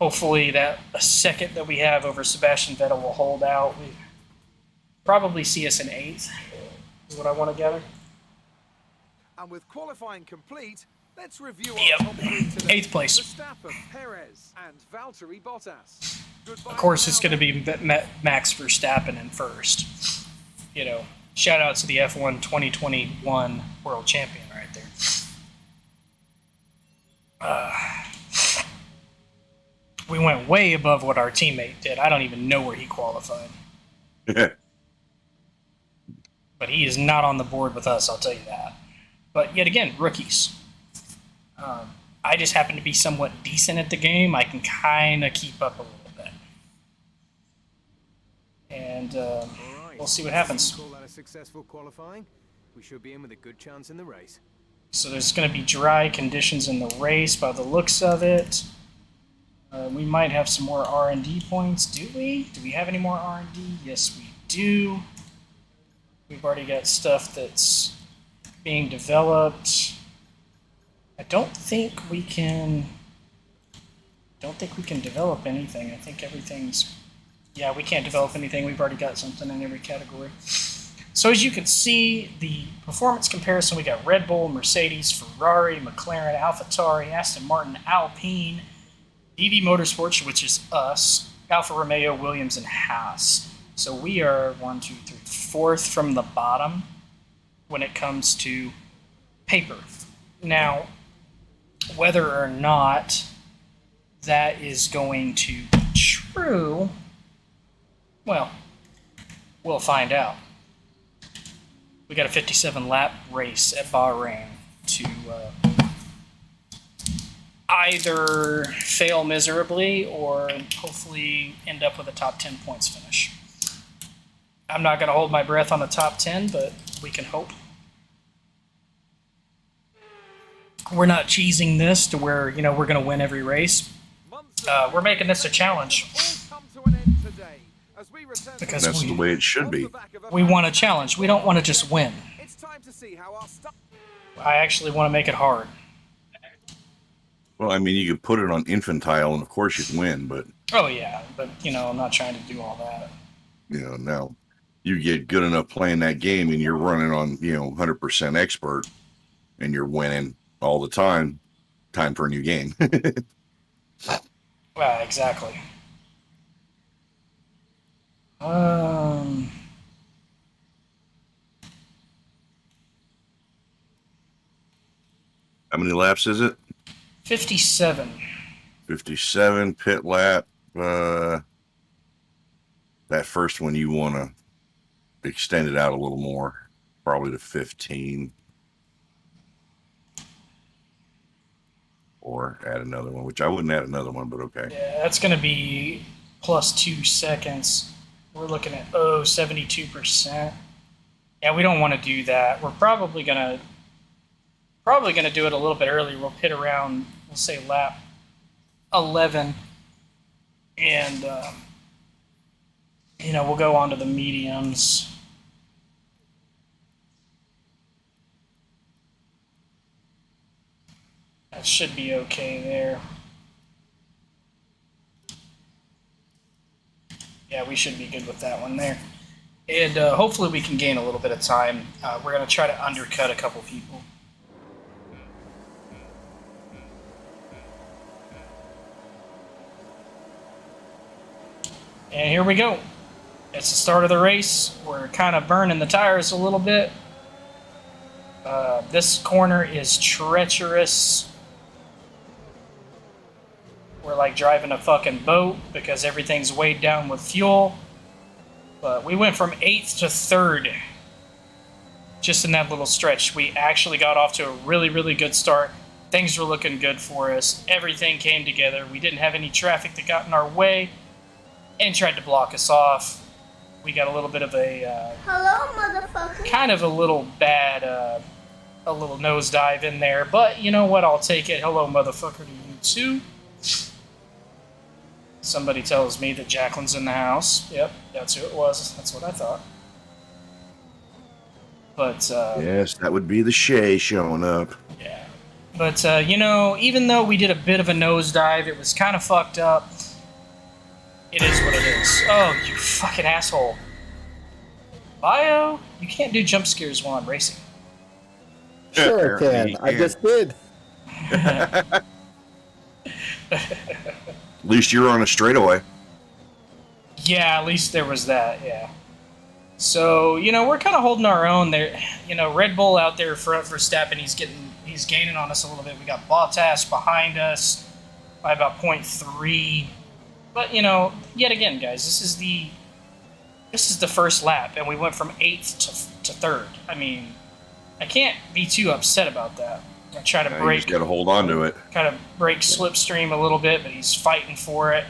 Hopefully that a second that we have over Sebastian Vettel will hold out. probably see us in 8th, is what I want to gather. And with qualifying complete, let's review Yep. our top 3 today. 8th place. Verstappen, Perez, and Valtteri Bottas. Goodbye Of course, for it's now. going to be Max Verstappen in first. You know, shout out to the F1 2021 world champion right there. We went way above what our teammate did. I don't even know where he qualified. But he is not on the board with us, I'll tell you that. But yet again, rookies. I just happen to be somewhat decent at the game. I can kind of keep up a little bit. And we'll see what happens. Call that a successful qualifying? We should be in with a good chance in the race. So there's going to be dry conditions in the race by the looks of it. We might have some more R&D points. Do we? Do we have any more R&D? Yes, we do. We've already got stuff that's being developed. I don't think we can develop anything. I think everything's... Yeah, we can't develop anything. We've already got something in every category. So as you can see, the performance comparison, we got Red Bull, Mercedes, Ferrari, McLaren, AlphaTauri, Aston Martin, Alpine, EV Motorsports, which is us, Alfa Romeo, Williams, and Haas. So we are 1, 2, 3, 4th from the bottom when it comes to paper. Now, whether or not that is going to be true, well, we'll find out. We got a 57-lap race at Bahrain to either fail miserably or hopefully end up with a top 10 points finish. I'm not going to hold my breath on the top 10, but we can hope. We're not cheesing this to where, you know, we're going to win every race. We're making this a challenge. Because That's the way it should be. We want a challenge. We don't want to just win. It's time to see how our I actually want to make it hard. Well, I mean, you could put it on infantile, and of course you can win, but... Oh, yeah, but, you know, I'm not trying to do all that. You know, now you get good enough playing that game and you're running on, 100% expert and you're winning all the time for a new game. Exactly. How many laps is it? 57. 57 pit lap. That first one you want to extend it out a little more, probably to 15. Or add another one, which I wouldn't add another one, but okay. Yeah, that's going to be plus 2 seconds. We're looking at 72%. Yeah, we don't want to do that. We're probably gonna do it a little bit early. We'll hit around, we'll say lap 11, and we'll go on to the mediums. That should be okay there. Yeah, we should be good with that one there. And hopefully we can gain a little bit of time. We're going to try to undercut a couple people. And here we go. It's the start of the race. We're kind of burning the tires a little bit. This corner is treacherous. We're like driving a fucking boat because everything's weighed down with fuel. But we went from 8th to 3rd just in that little stretch. We actually got off to a really, really good start. Things were looking good for us. Everything came together. We didn't have any traffic that got in our way and tried to block us off. We got a little bit of a... Hello, motherfucker. Kind of a little bad, a little nosedive in there. But you know what? I'll take it. Hello, motherfucker, to you too. Somebody tells me that Jacqueline's in the house. Yep, that's who it was. That's what I thought. But, yes, that would be the Shay showing up. Yeah. But, even though we did a bit of a nosedive, it was kind of fucked up. It is what it is. Oh, you fucking asshole. Bio, you can't do jump scares while I'm racing. Sure, I Apparently can. I just did. At least you're on a straightaway. Yeah, at least there was that, yeah. So, we're kind of holding our own there. Red Bull out there front for Verstappen, he's gaining on us a little bit. We got Bottas behind us by about 0.3. But, yet again, guys, this is the first lap, and we went from 8th to 3rd. I mean, I can't be too upset about that. I try to You break, just got to hold on to it. kind of break slipstream a little bit, but he's fighting for it.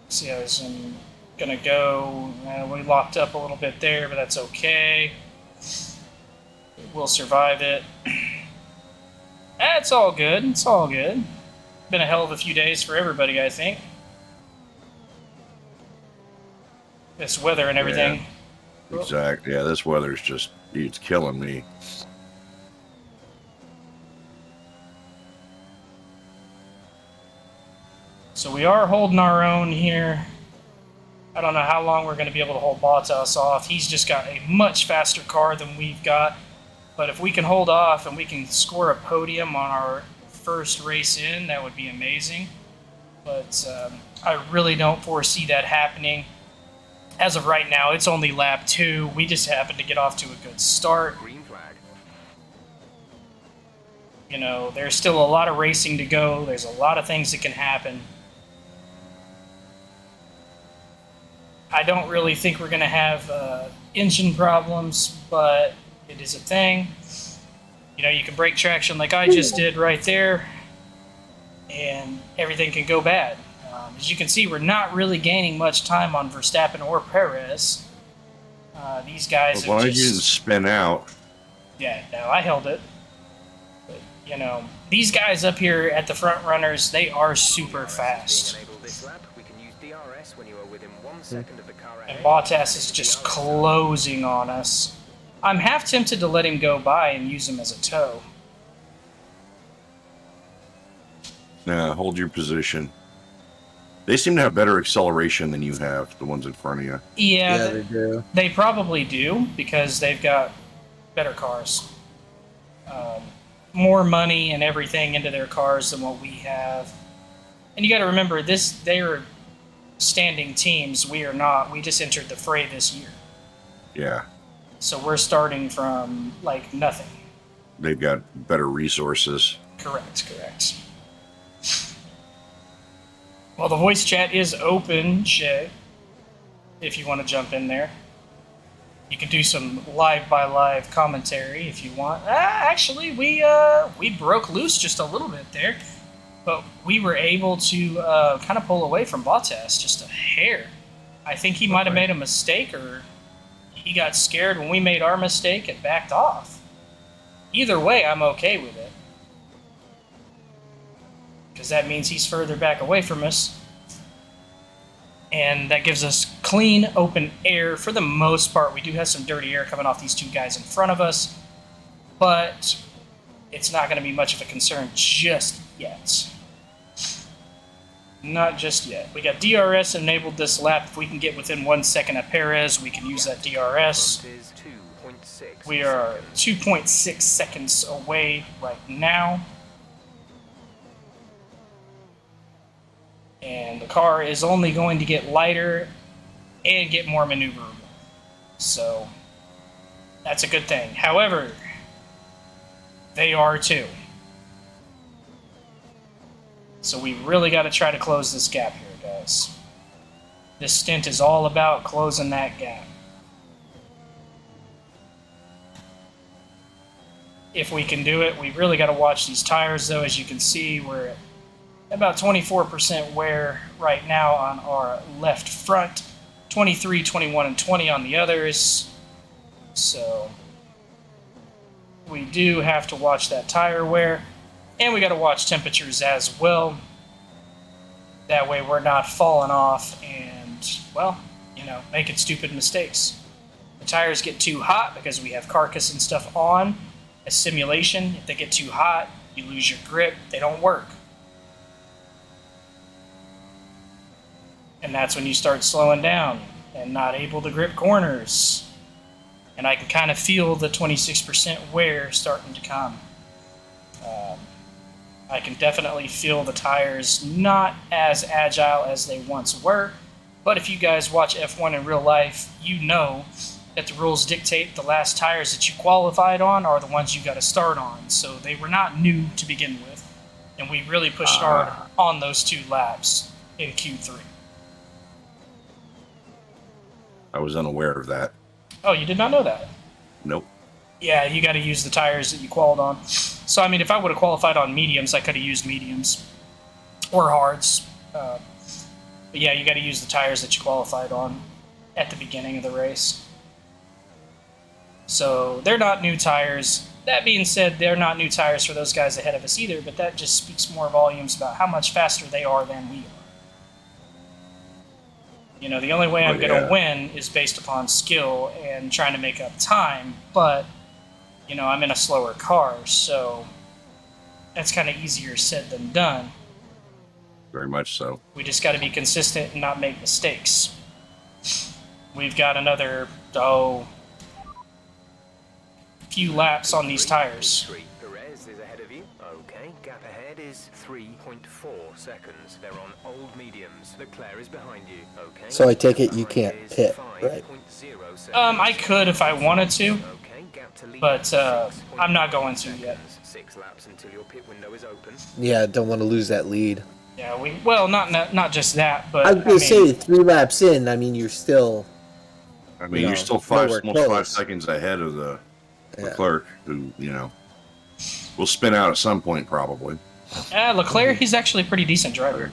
See how he's gonna go. We locked up a little bit there, but that's okay. We'll survive it. It's all good. It's all good. Been a hell of a few days for everybody, I think. This weather and everything. Yeah, exactly. Yeah, this weather's it's killing me. So we are holding our own here. I don't know how long we're going to be able to hold Bottas off. He's just got a much faster car than we've got. But if we can hold off and we can score a podium on our first race in, that would be amazing. But I really don't foresee that happening. As of right now, it's only lap 2. We just happened to get off to a good start. Green flag. There's still a lot of racing to go. There's a lot of things that can happen. I don't really think we're going to have engine problems, but it is a thing. You can break traction like I just did right there, and everything can go bad. As you can see, we're not really gaining much time on Verstappen or Perez. These guys As long as you didn't spin out. Yeah, no, I held it. But, these guys up here at the front runners, they are super fast. Being enabled this lap, we can use DRS when you are within 1 second of the car And ahead. Bottas is just closing on us. I'm half tempted to let him go by and use him as a tow. Nah, hold your position. They seem to have better acceleration than you have, the ones in front of you. Yeah, They do. they probably do, because they've got better cars. More money and everything into their cars than what we have. And you got to remember, they're standing teams. We are not. We just entered the fray this year. Yeah. So we're starting from, nothing. They've got better resources. Correct. Well, the voice chat is open, Shay, if you want to jump in there. You can do some live-by-live commentary if you want. Actually, we broke loose just a little bit there, but we were able to kind of pull away from Bottas just a hair. I think he might have made a mistake, or he got scared when we made our mistake and backed off. Either way, I'm okay with it, because that means he's further back away from us. And that gives us clean, open air for the most part. We do have some dirty air coming off these two guys in front of us, but it's not going to be much of a concern just yet. Not just yet. We got DRS enabled this lap. If we can get within 1 second of Perez, we can use that DRS. Front is 2.6 We are seconds. 2.6 seconds away right now. And the car is only going to get lighter and get more maneuverable. So that's a good thing. However, they are too. So we really got to try to close this gap here, guys. This stint is all about closing that gap. If we can do it, we really got to watch these tires, though. As you can see, we're at about 24% wear right now on our left front, 23, 21, and 20 on the others. So we do have to watch that tire wear, and we got to watch temperatures as well. That way we're not falling off and, making stupid mistakes. The tires get too hot because we have carcass and stuff on. A simulation, if they get too hot, you lose your grip, they don't work. And that's when you start slowing down. and not able to grip corners. And I can kind of feel the 26% wear starting to come. I can definitely feel the tires not as agile as they once were, but if you guys watch F1 in real life, you know that the rules dictate the last tires that you qualified on are the ones you got to start on, so they were not new to begin with, and we really pushed hard on those 2 laps in Q3. I was unaware of that. Oh, you did not know that? Nope. Yeah, you got to use the tires that you qualified on. So, I mean, if I would have qualified on mediums, I could have used mediums or hards. But yeah, you got to use the tires that you qualified on at the beginning of the race. So they're not new tires. That being said, they're not new tires for those guys ahead of us either, but that just speaks more volumes about how much faster they are than we are. You know, the only way I'm going to win is based upon skill and trying to make up time, but, you know, I'm in a slower car, so that's kind of easier said than done. Very much so. We just got to be consistent and not make mistakes. We've got another, few laps on these tires. Perez is ahead of you. Okay, gap ahead is 3.4 seconds. They're on old mediums. Leclerc is behind you. Okay. So I take it you can't pit, right? I could if I wanted to, but I'm not going to yet. 6 laps until your pit window is open. Yeah, don't want to lose that lead. Yeah, not just that, but I was going to say 3 laps in. I mean, you're still. I mean, You you're know, still nowhere almost 5 close. seconds ahead of the Leclerc, who, you know, will spin out at some point probably. Leclerc, he's actually a pretty decent driver.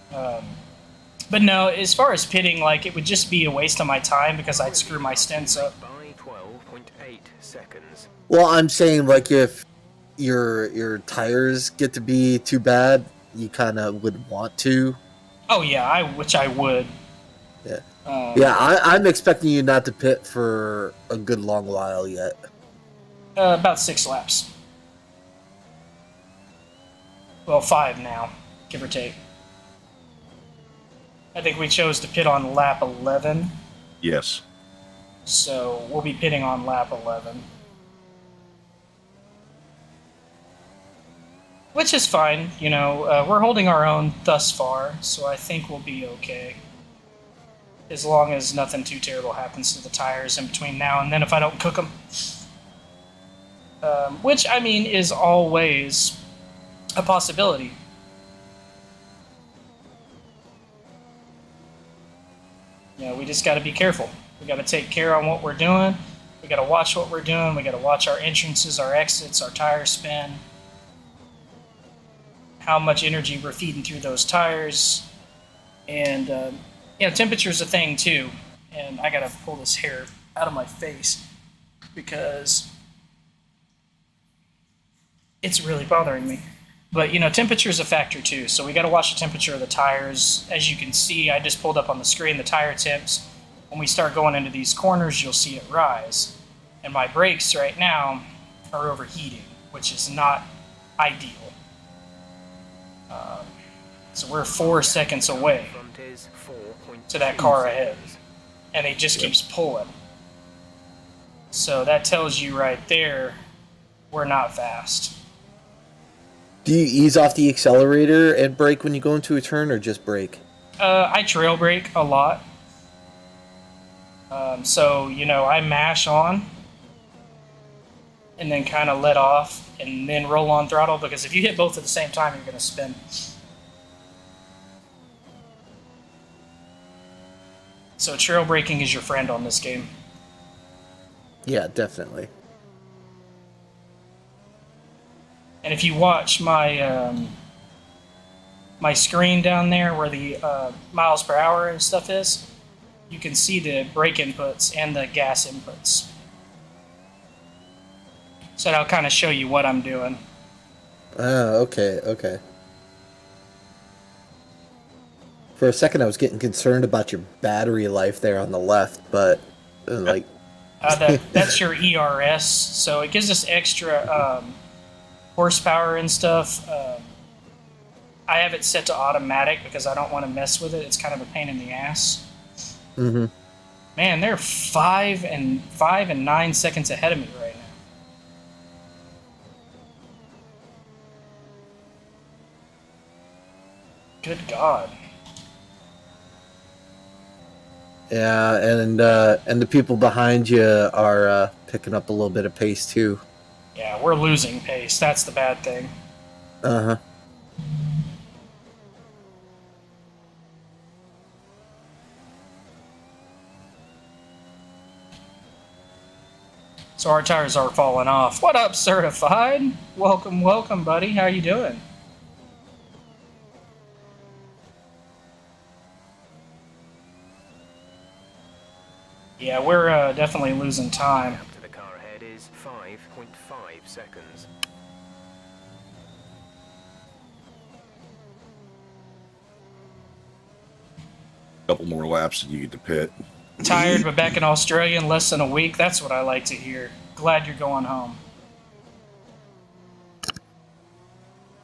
But no, as far as pitting, like, it would just be a waste of my time because I'd screw my stints up. By 12.8 seconds. Well, I'm saying, like, if your tires get to be too bad, you kind of would want to. Oh yeah, which I would. Yeah. I'm expecting you not to pit for a good long while yet. About 6 laps. Well, 5 now, give or take. I think we chose to pit on lap 11, Yes. so we'll be pitting on lap 11. Which is fine, you know, we're holding our own thus far, so I think we'll be okay. As long as nothing too terrible happens to the tires in between now and then if I don't cook them. Which, I mean, is always a possibility. You know, we just got to be careful. We got to take care on what we're doing. We got to watch what we're doing. We got to watch our entrances, our exits, our tire spin. How much energy we're feeding through those tires. And, you know, temperature's a thing too. And I got to pull this hair out of my face because it's really bothering me. But, you know, temperature's a factor too. So we got to watch the temperature of the tires. As you can see, I just pulled up on the screen the tire temps. When we start going into these corners, you'll see it rise. And my brakes right now are overheating, which is not ideal. So we're 4 seconds away to that car ahead. And it just keeps pulling. So that tells you right there, we're not fast. Do you ease off the accelerator and brake when you go into a turn, or just brake? I trail brake a lot. So, you know, I mash on and then kind of let off and then roll on throttle, because if you hit both at the same time, you're going to spin. So trail braking is your friend on this game. Yeah, definitely. And if you watch my my screen down there where the miles per hour and stuff is, you can see the brake inputs and the gas inputs. So that'll kind of show you what I'm doing. Oh, okay. For a second, I was getting concerned about your battery life there on the left, but like... That's your ERS, so it gives us extra horsepower and stuff. I have it set to automatic because I don't want to mess with it. It's kind of a pain in the ass. Mm-hmm. Man, they're 5 and 9 seconds ahead of me right now. Good God. Yeah, and the people behind you are picking up a little bit of pace too. Yeah, we're losing pace. That's the bad thing. Uh-huh. So our tires are falling off. What up, Certified? Welcome, welcome, buddy. How you doing? Yeah, we're definitely losing time. Up to the car ahead is 5.5 seconds. Couple more laps and you get to pit. Tired, but back in Australia in less than a week. That's what I like to hear. Glad you're going home.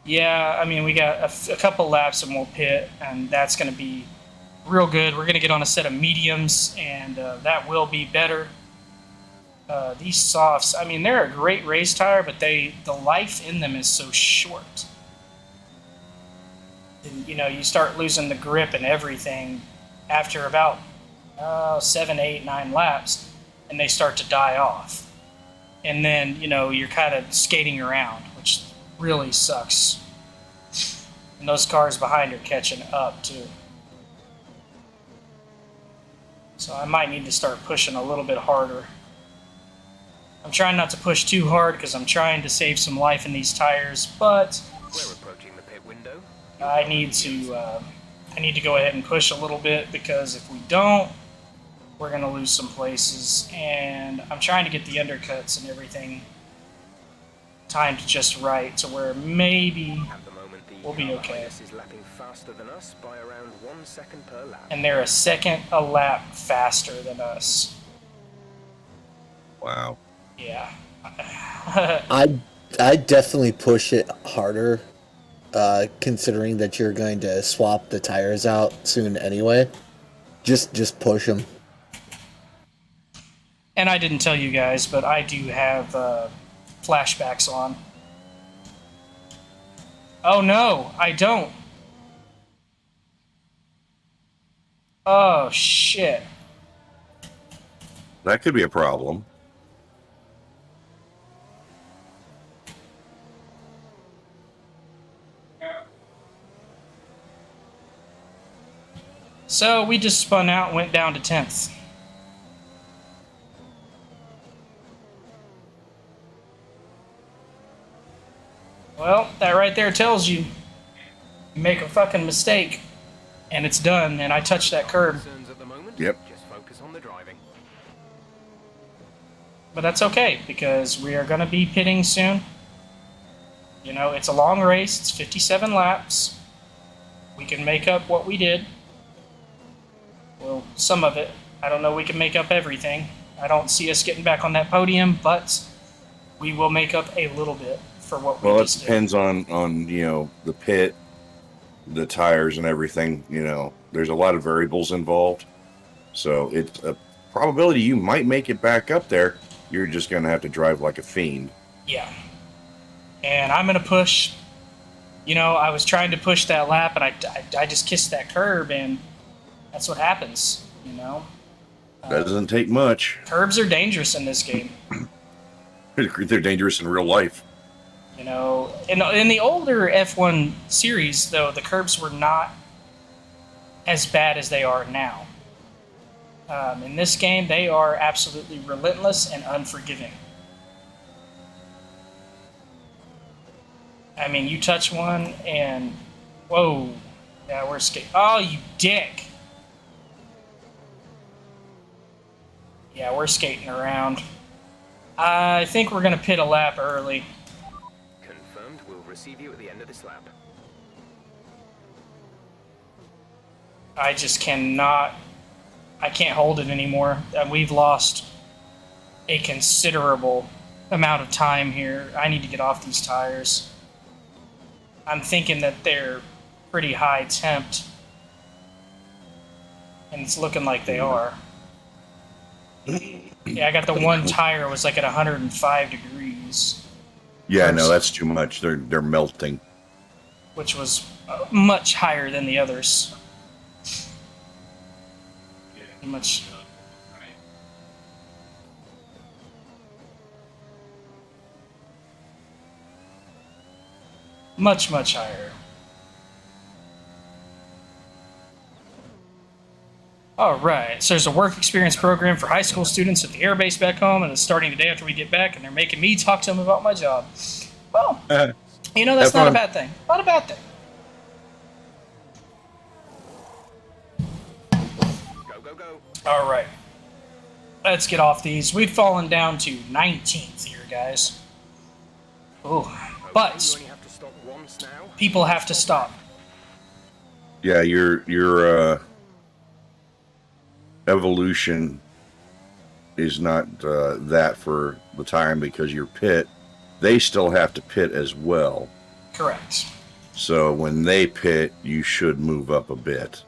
Yeah, I mean, we got a couple laps and we'll pit, and that's going to be real good. We're going to get on a set of mediums, and that will be better. These softs, I mean, they're a great race tire, but the life in them is so short. And, you know, you start losing the grip and everything after about 7, 8, 9 laps, and they start to die off. And then, you know, you're kind of skating around, which really sucks. And those cars behind are catching up, too. So I might need to start pushing a little bit harder. I'm trying not to push too hard because I'm trying to save some life in these tires, but We're approaching the pit window. I need to go ahead and push a little bit, because if we don't, we're going to lose some places. And I'm trying to get the undercuts and everything timed just right to where maybe At the moment, the we'll be car okay. behind us is lapping faster than us by around 1 second per lap. And they're a second a lap faster than us. Wow. Yeah. I'd definitely push it harder, considering that you're going to swap the tires out soon anyway. Just push them. And I didn't tell you guys, but I do have flashbacks on. Oh no, I don't. Oh shit. That could be a problem. So we just spun out and went down to 10th. Well, that right there tells you make a fucking mistake and it's done, and I touched that curb. Concerns at the moment? Yep. Just focus on the driving. But that's okay, because we are going to be pitting soon. You know, it's a long race. It's 57 laps. We can make up what we did. Well, some of it. I don't know we can make up everything. I don't see us getting back on that podium, but we will make up a little bit for what we Well, it just did. depends on you know, the pit, the tires, and everything. You know, there's a lot of variables involved, so it's a probability you might make it back up there. You're just gonna have to drive like a fiend. Yeah. And I'm going to push. You know, I was trying to push that lap, and I just kissed that curb, and that's what happens, you know? That doesn't take much. Curbs are dangerous in this game. They're dangerous in real life. You know, in the older F1 series, though, the curbs were not as bad as they are now. In this game, they are absolutely relentless and unforgiving. I mean, you touch one and, whoa, yeah, we're skating. Oh, you dick. Yeah, we're skating around. I think we're going to pit a lap early. Confirmed. We'll receive you at the end of this lap. I just cannot. I can't hold it anymore. We've lost a considerable amount of time here. I need to get off these tires. I'm thinking that they're pretty high temp. And it's looking like they are. Yeah, I got the one tire was like at 105 degrees. Yeah, no, that's too much. They're melting. Which was much higher than the others. Much. Much, much higher. All right, so there's a work experience program for high school students at the airbase back home, and it's starting the day after we get back, and they're making me talk to them about my job. Well, you know, that's not a bad thing. Not a bad thing. Go, go, go. All right. Let's get off these. We've fallen down to 19th here, guys. Oh, but You only have to stop once now. people have to stop. Yeah, your evolution is not that for the time because your pit, they still have to pit as well. Correct. So when they pit, you should move up a bit.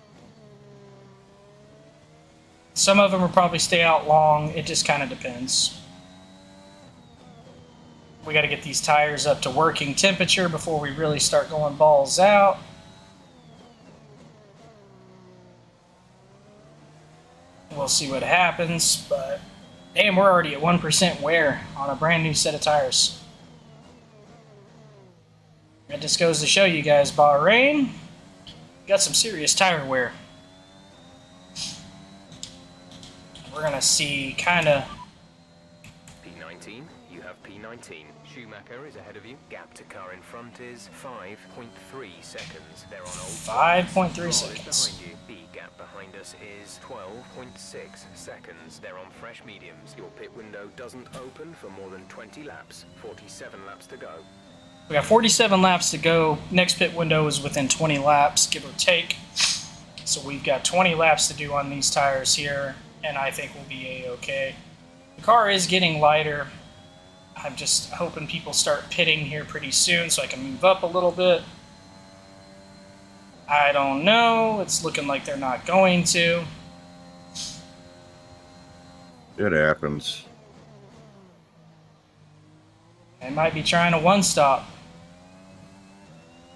Some of them will probably stay out long. It just kind of depends. We got to get these tires up to working temperature before we really start going balls out. We'll see what happens, but damn, we're already at 1% wear on a brand new set of tires. That just goes to show you guys, Bahrain got some serious tire wear. We're gonna see kind of. P19, you have P19. Schumacher is ahead of you. Gap to car in front is 5.3 seconds. They're on old 5.3 Stroll is seconds. behind you. The gap behind us is 12.6 seconds. They're on fresh mediums. Your pit window doesn't open for more than 20 laps. 47 laps to go. We got 47 laps to go. Next pit window is within 20 laps, give or take. So we've got 20 laps to do on these tires here, and I think we'll be A-okay. The car is getting lighter. I'm just hoping people start pitting here pretty soon so I can move up a little bit. I don't know. It's looking like they're not going to. It happens. They might be trying a one-stop,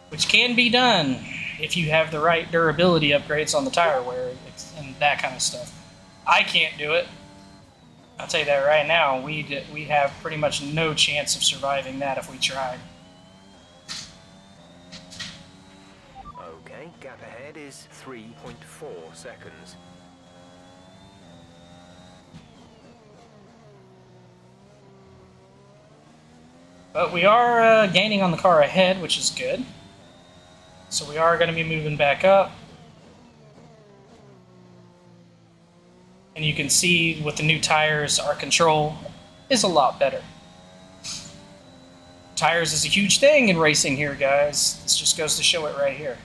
which can be done if you have the right durability upgrades on the tire wear and that kind of stuff. I can't do it. I'll tell you that right now. We have pretty much no chance of surviving that if we tried. Okay, gap ahead is 3.4 seconds. But we are gaining on the car ahead, which is good. So we are going to be moving back up. And you can see with the new tires, our control is a lot better. Tires is a huge thing in racing here, guys. This just goes to show it right here.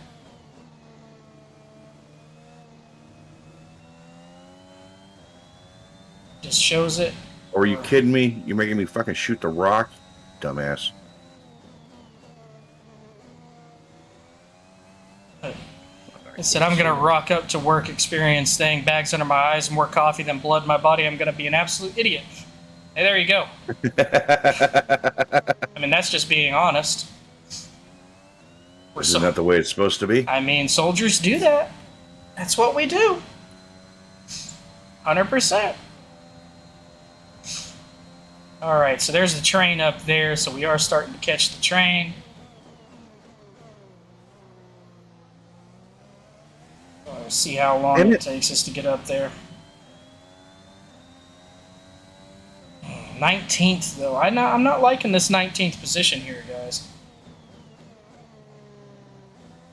Just shows it. Are you kidding me? You're making me fucking shoot the rock? Dumbass. I said I'm gonna rock up to work experience thing, bags under my eyes, more coffee than blood in my body. I'm gonna be an absolute idiot. Hey, there you go. I mean, that's just being honest. Isn't that the way it's supposed to be? I mean, soldiers do that. That's what we do. 100%. All right, so there's the train up there, so we are starting to catch the train. Let's see how long it takes us to get up there. 19th, though. I'm not liking this 19th position here, guys.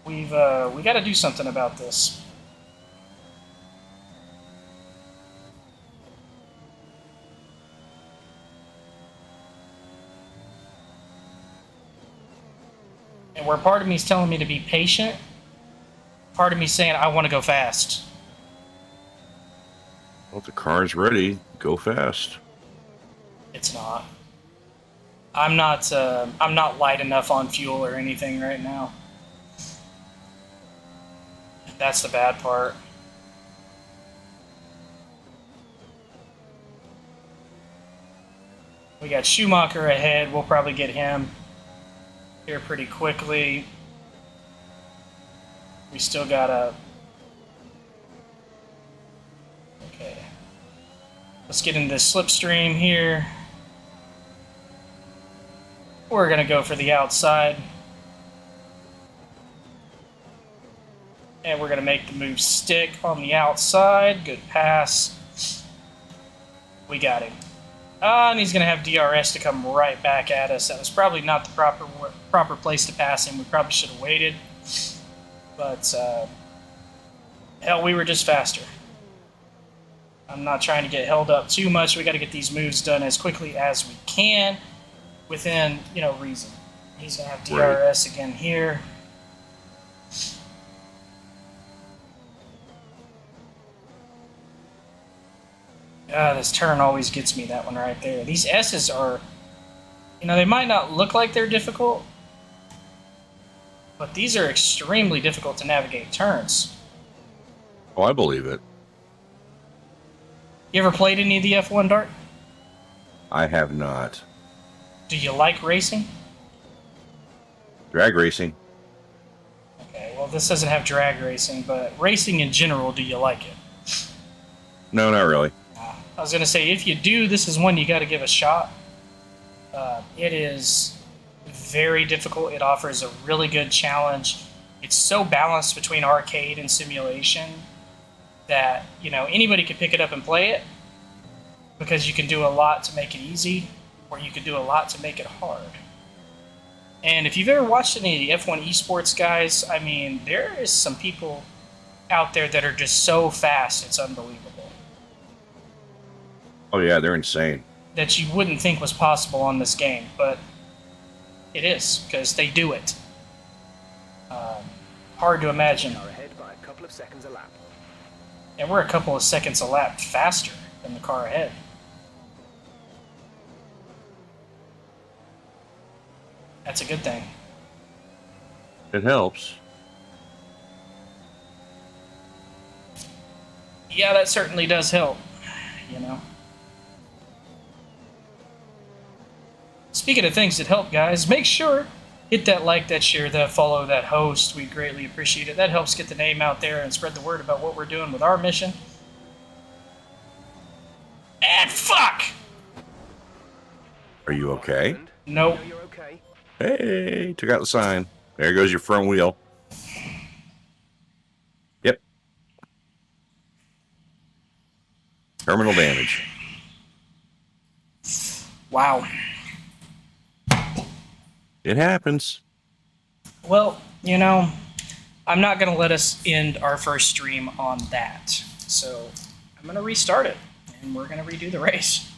We got to do something about this. And where part of me is telling me to be patient, part of me saying I want to go fast. Well, if the car's ready, go fast. It's not. I'm not light enough on fuel or anything right now. That's the bad part. We got Schumacher ahead. We'll probably get him here pretty quickly. We still got a... Okay. Let's get into this slipstream here. We're going to go for the outside. And we're going to make the move stick on the outside. Good pass. We got him. And he's going to have DRS to come right back at us. That was probably not the proper place to pass him. We probably should have waited. But, hell, we were just faster. I'm not trying to get held up too much. We got to get these moves done as quickly as we can within, reason. He's going to have DRS again here. This turn always gets me, that one right there. These S's are, they might not look like they're difficult, but these are extremely difficult to navigate turns. Oh, I believe it. You ever played any of the F1, Dart? I have not. Do you like racing? Drag racing. Okay, well, this doesn't have drag racing, but racing in general, do you like it? No, not really. I was going to say, if you do, this is one you got to give a shot. It is very difficult. It offers a really good challenge. It's so balanced between arcade and simulation that, anybody could pick it up and play it because you can do a lot to make it easy, or you can do a lot to make it hard. And if you've ever watched any of the F1 esports guys, there is some people out there that are just so fast, it's unbelievable. Oh, yeah, they're insane. That you wouldn't think was possible on this game, but it is, because they do it. Hard to imagine. Are ahead by a couple of seconds a lap. And we're a couple of seconds a lap faster than the car ahead. That's a good thing. It helps. Yeah, that certainly does help, Speaking of things that help, guys, make sure, hit that like, that share, that follow, that host. We greatly appreciate it. That helps get the name out there and spread the word about what we're doing with our mission. And fuck! Are you okay? Nope. No, you're okay. Hey, took out the sign. There goes your front wheel. Yep. Terminal damage. Wow. It happens. Well, I'm not going to let us end our first stream on that. So I'm going to restart it, and we're going to redo the race.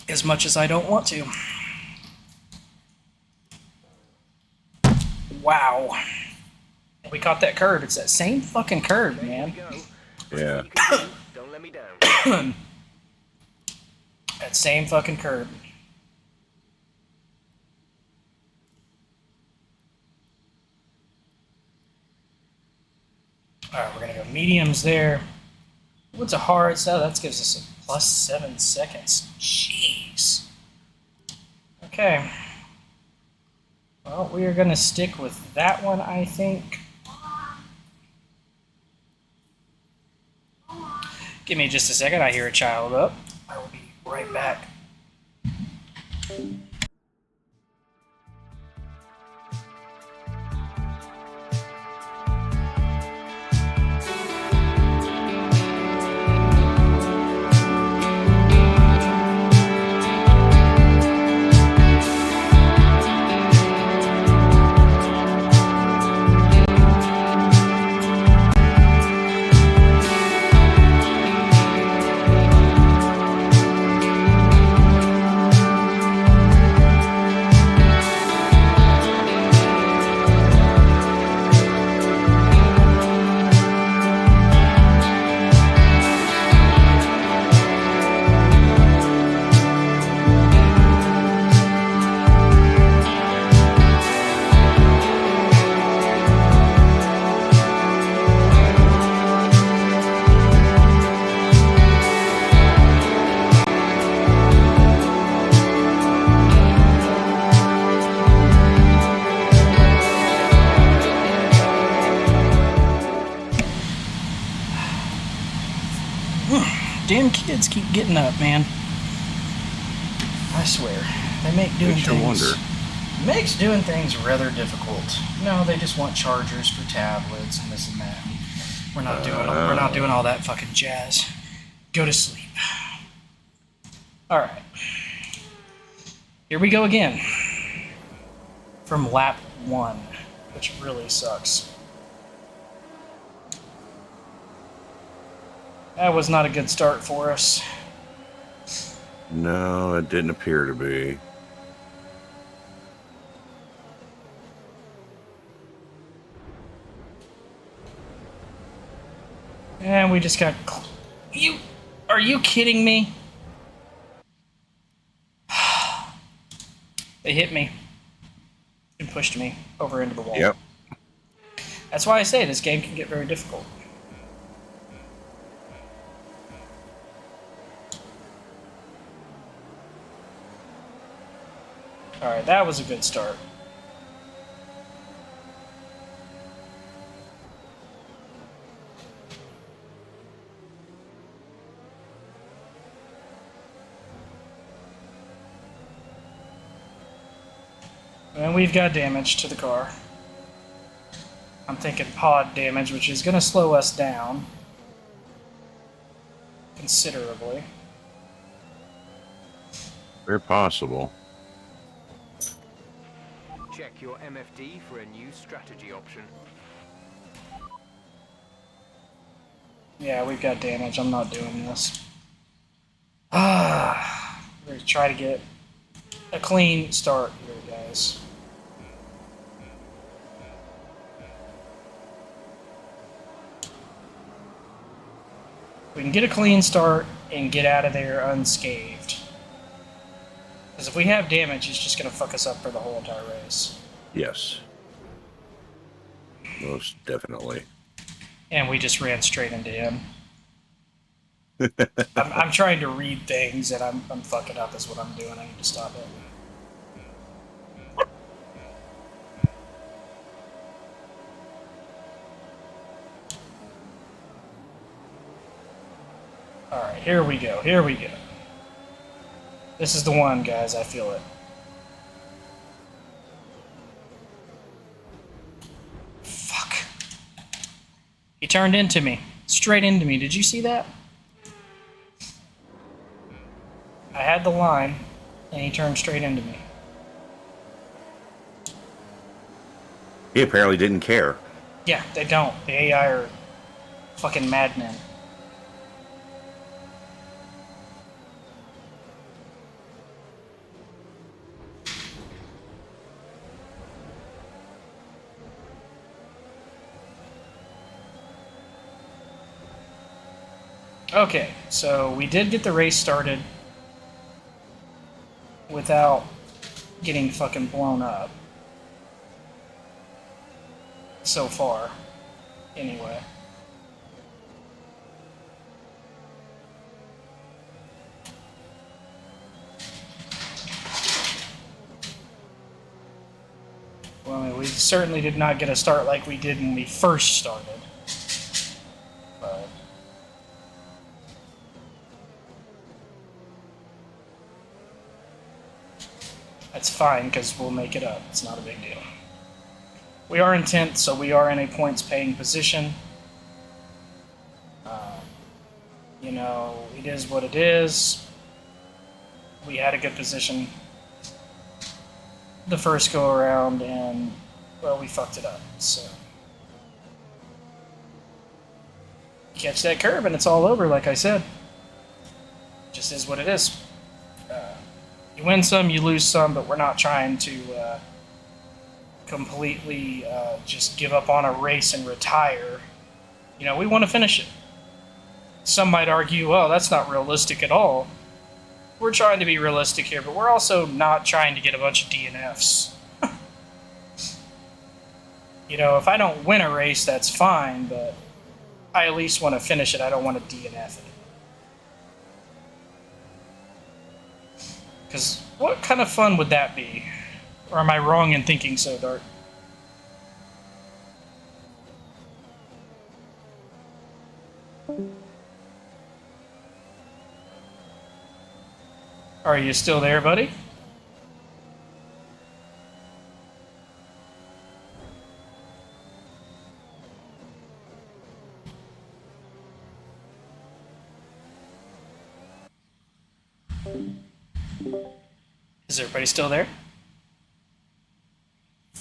As much as I don't want to. Wow. We caught that curb. It's that same fucking curb, man. Yeah. Don't let me down. That same fucking curb. Alright, we're going to go mediums there. What's a hard? So that gives us a plus 7 seconds. Jeez. Okay. Well, we are going to stick with that one, I think. Give me just a second. I hear a child up. I will be right back. Damn kids keep getting up, man. I swear. They make doing Makes you things... wonder. Makes doing things rather difficult. No, they just want chargers for tablets and this and that. We're not doing all that fucking jazz. Go to sleep. Alright. Here we go again. From lap 1, which really sucks. That was not a good start for us. No, it didn't appear to be. And we just got... Are you kidding me? They hit me. And pushed me over into the wall. Yep. That's why I say this game can get very difficult. Alright, that was a good start. And we've got damage to the car. I'm thinking pod damage, which is going to slow us down considerably. Very possible. Check your MFD for a new strategy option. Yeah, we've got damage. I'm not doing this. We're going to try to get a clean start here, guys. We can get a clean start and get out of there unscathed. Because if we have damage, it's just going to fuck us up for the whole entire race. Yes. Most definitely. And we just ran straight into him. I'm trying to read things and I'm fucking up is what I'm doing. I need to stop it. Alright, here we go. Here we go. This is the one, guys. I feel it. Fuck. He turned into me. Straight into me. Did you see that? I had the line, and he turned straight into me. He apparently didn't care. Yeah, they don't. The AI are fucking madmen. Okay, so we did get the race started without getting fucking blown up. So far, anyway. Well, I mean, we certainly did not get a start like we did when we first started. But that's fine, because we'll make it up. It's not a big deal. We are in 10th, so we are in a points-paying position. You know, it is what it is. We had a good position the first go-around, and, well, we fucked it up, so. Catch that curve, and it's all over, like I said. Just is what it is. You win some, you lose some, but we're not trying to completely just give up on a race and retire. You know, we want to finish it. Some might argue, well, that's not realistic at all. We're trying to be realistic here, but we're also not trying to get a bunch of DNFs. You know, if I don't win a race, that's fine, but I at least want to finish it. I don't want to DNF it. Because what kind of fun would that be? Or am I wrong in thinking so, Dart? Are you still there, buddy? Is everybody still there?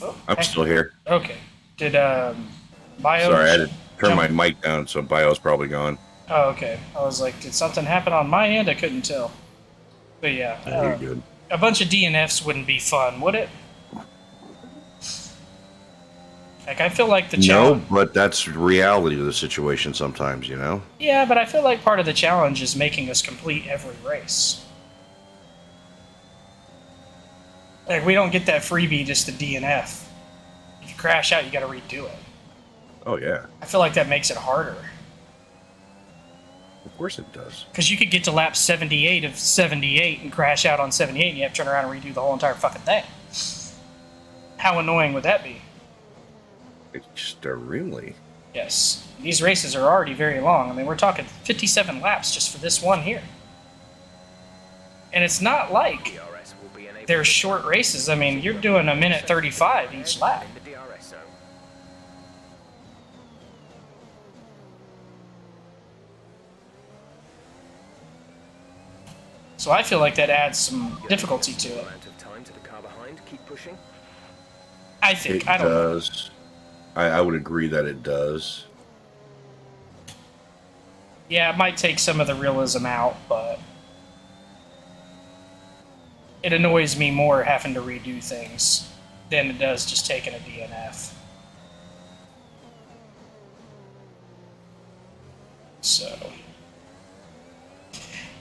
Oh, I'm still here. Okay. Did Bio? Sorry, I had to turn jump- my mic down, so Bio's probably gone. Oh, okay. I was like, did something happen on my end? I couldn't tell. But yeah, You're good. a bunch of DNFs wouldn't be fun, would it? Like, I feel like the No, challenge. but that's reality of the situation sometimes, you know? Yeah, but I feel like part of the challenge is making us complete every race. Like, we don't get that freebie just to DNF. If you crash out, you gotta redo it. Oh, yeah. I feel like that makes it harder. Of course it does. Because you could get to lap 78 of 78 and crash out on 78 and you have to turn around and redo the whole entire fucking thing. How annoying would that be? Extremely. Yes. These races are already very long. I mean, we're talking 57 laps just for this one here. And it's not like DRS will be enabled they're short races. I mean, you're doing a minute 35 each lap. in the DRS zone. So I feel like that adds some difficulty to it. Amount of time to the car behind. Keep pushing. I think. It I don't know. does. I would agree that it does. Yeah, it might take some of the realism out, but it annoys me more having to redo things than it does just taking a DNF. So,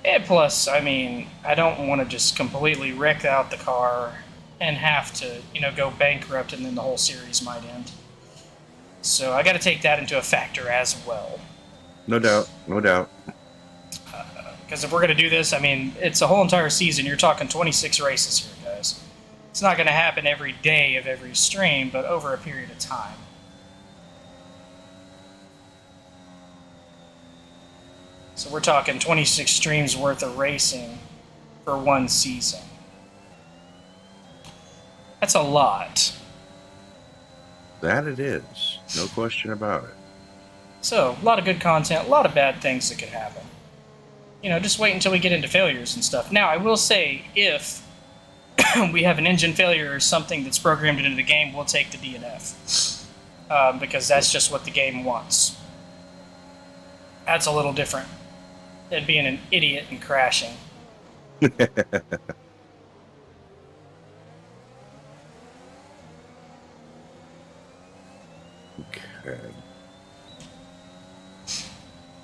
and plus, I mean, I don't want to just completely wreck out the car and have to, go bankrupt and then the whole series might end. So I got to take that into a factor as well. No doubt. No doubt. Because if we're going to do this, I mean, it's a whole entire season. You're talking 26 races here, guys. It's not going to happen every day of every stream, but over a period of time. So we're talking 26 streams worth of racing for one season. That's a lot. That it is. No question about it. So, a lot of good content, a lot of bad things that could happen. Just wait until we get into failures and stuff. Now, I will say, if we have an engine failure or something that's programmed into the game, we'll take the DNF. Because that's just what the game wants. That's a little different than being an idiot and crashing. Okay.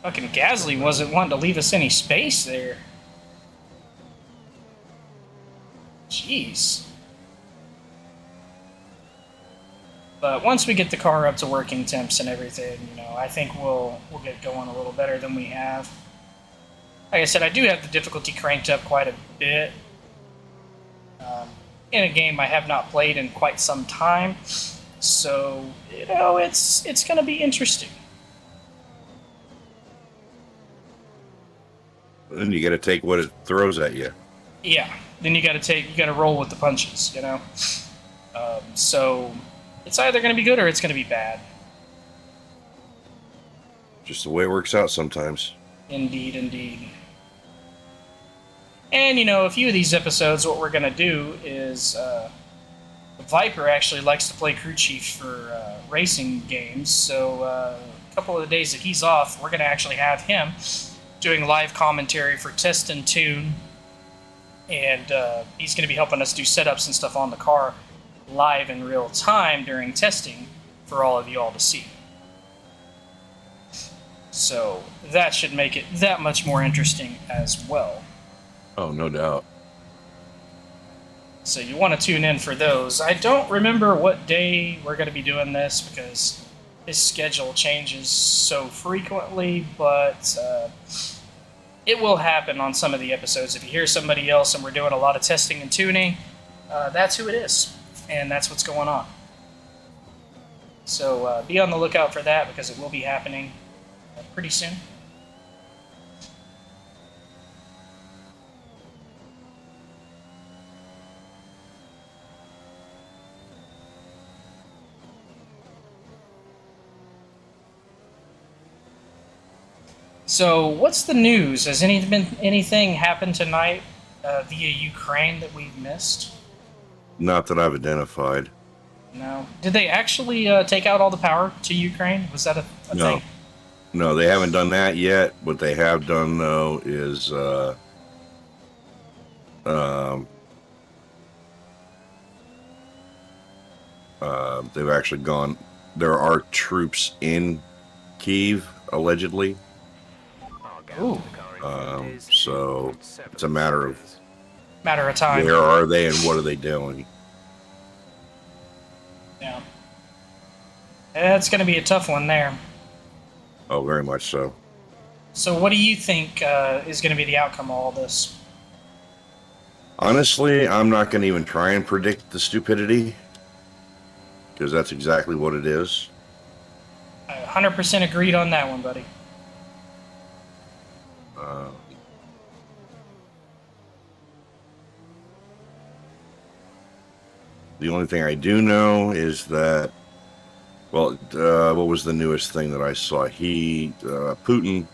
Fucking Gasly wasn't wanting to leave us any space there. Jeez. But once we get the car up to working temps and everything, I think we'll get going a little better than we have. Like I said, I do have the difficulty cranked up quite a bit. In a game I have not played in quite some time. So, it's going to be interesting. Then you got to take what it throws at you. Yeah, then you got to roll with the punches, So, it's either going to be good or it's going to be bad. Just the way it works out sometimes. Indeed, indeed. And, a few of these episodes, what we're going to do is, Viper actually likes to play crew chief for racing games, so a couple of the days that he's off, we're going to actually have him doing live commentary for Test and Tune, and he's going to be helping us do setups and stuff on the car live in real time during testing for all of you all to see. So that should make it that much more interesting as well. Oh, no doubt. So you want to tune in for those. I don't remember what day we're going to be doing this because his schedule changes so frequently, but it will happen on some of the episodes. If you hear somebody else and we're doing a lot of testing and tuning, that's who it is, and that's what's going on. So be on the lookout for that because it will be happening pretty soon. So, what's the news? Has anything happened tonight via Ukraine that we've missed? Not that I've identified. No. Did they actually take out all the power to Ukraine? Was that a No. thing? No, they haven't done that yet. What they have done, though, is they've actually gone. There are troops in Kyiv, allegedly. Ooh. So it's a matter of time. where are they and what are they doing? Yeah. That's going to be a tough one there. Oh, very much so. So, what do you think is going to be the outcome of all this? Honestly, I'm not going to even try and predict the stupidity, because that's exactly what it is. 100% agreed on that one, buddy. The only thing I do know is that, well, what was the newest thing that I saw? Putin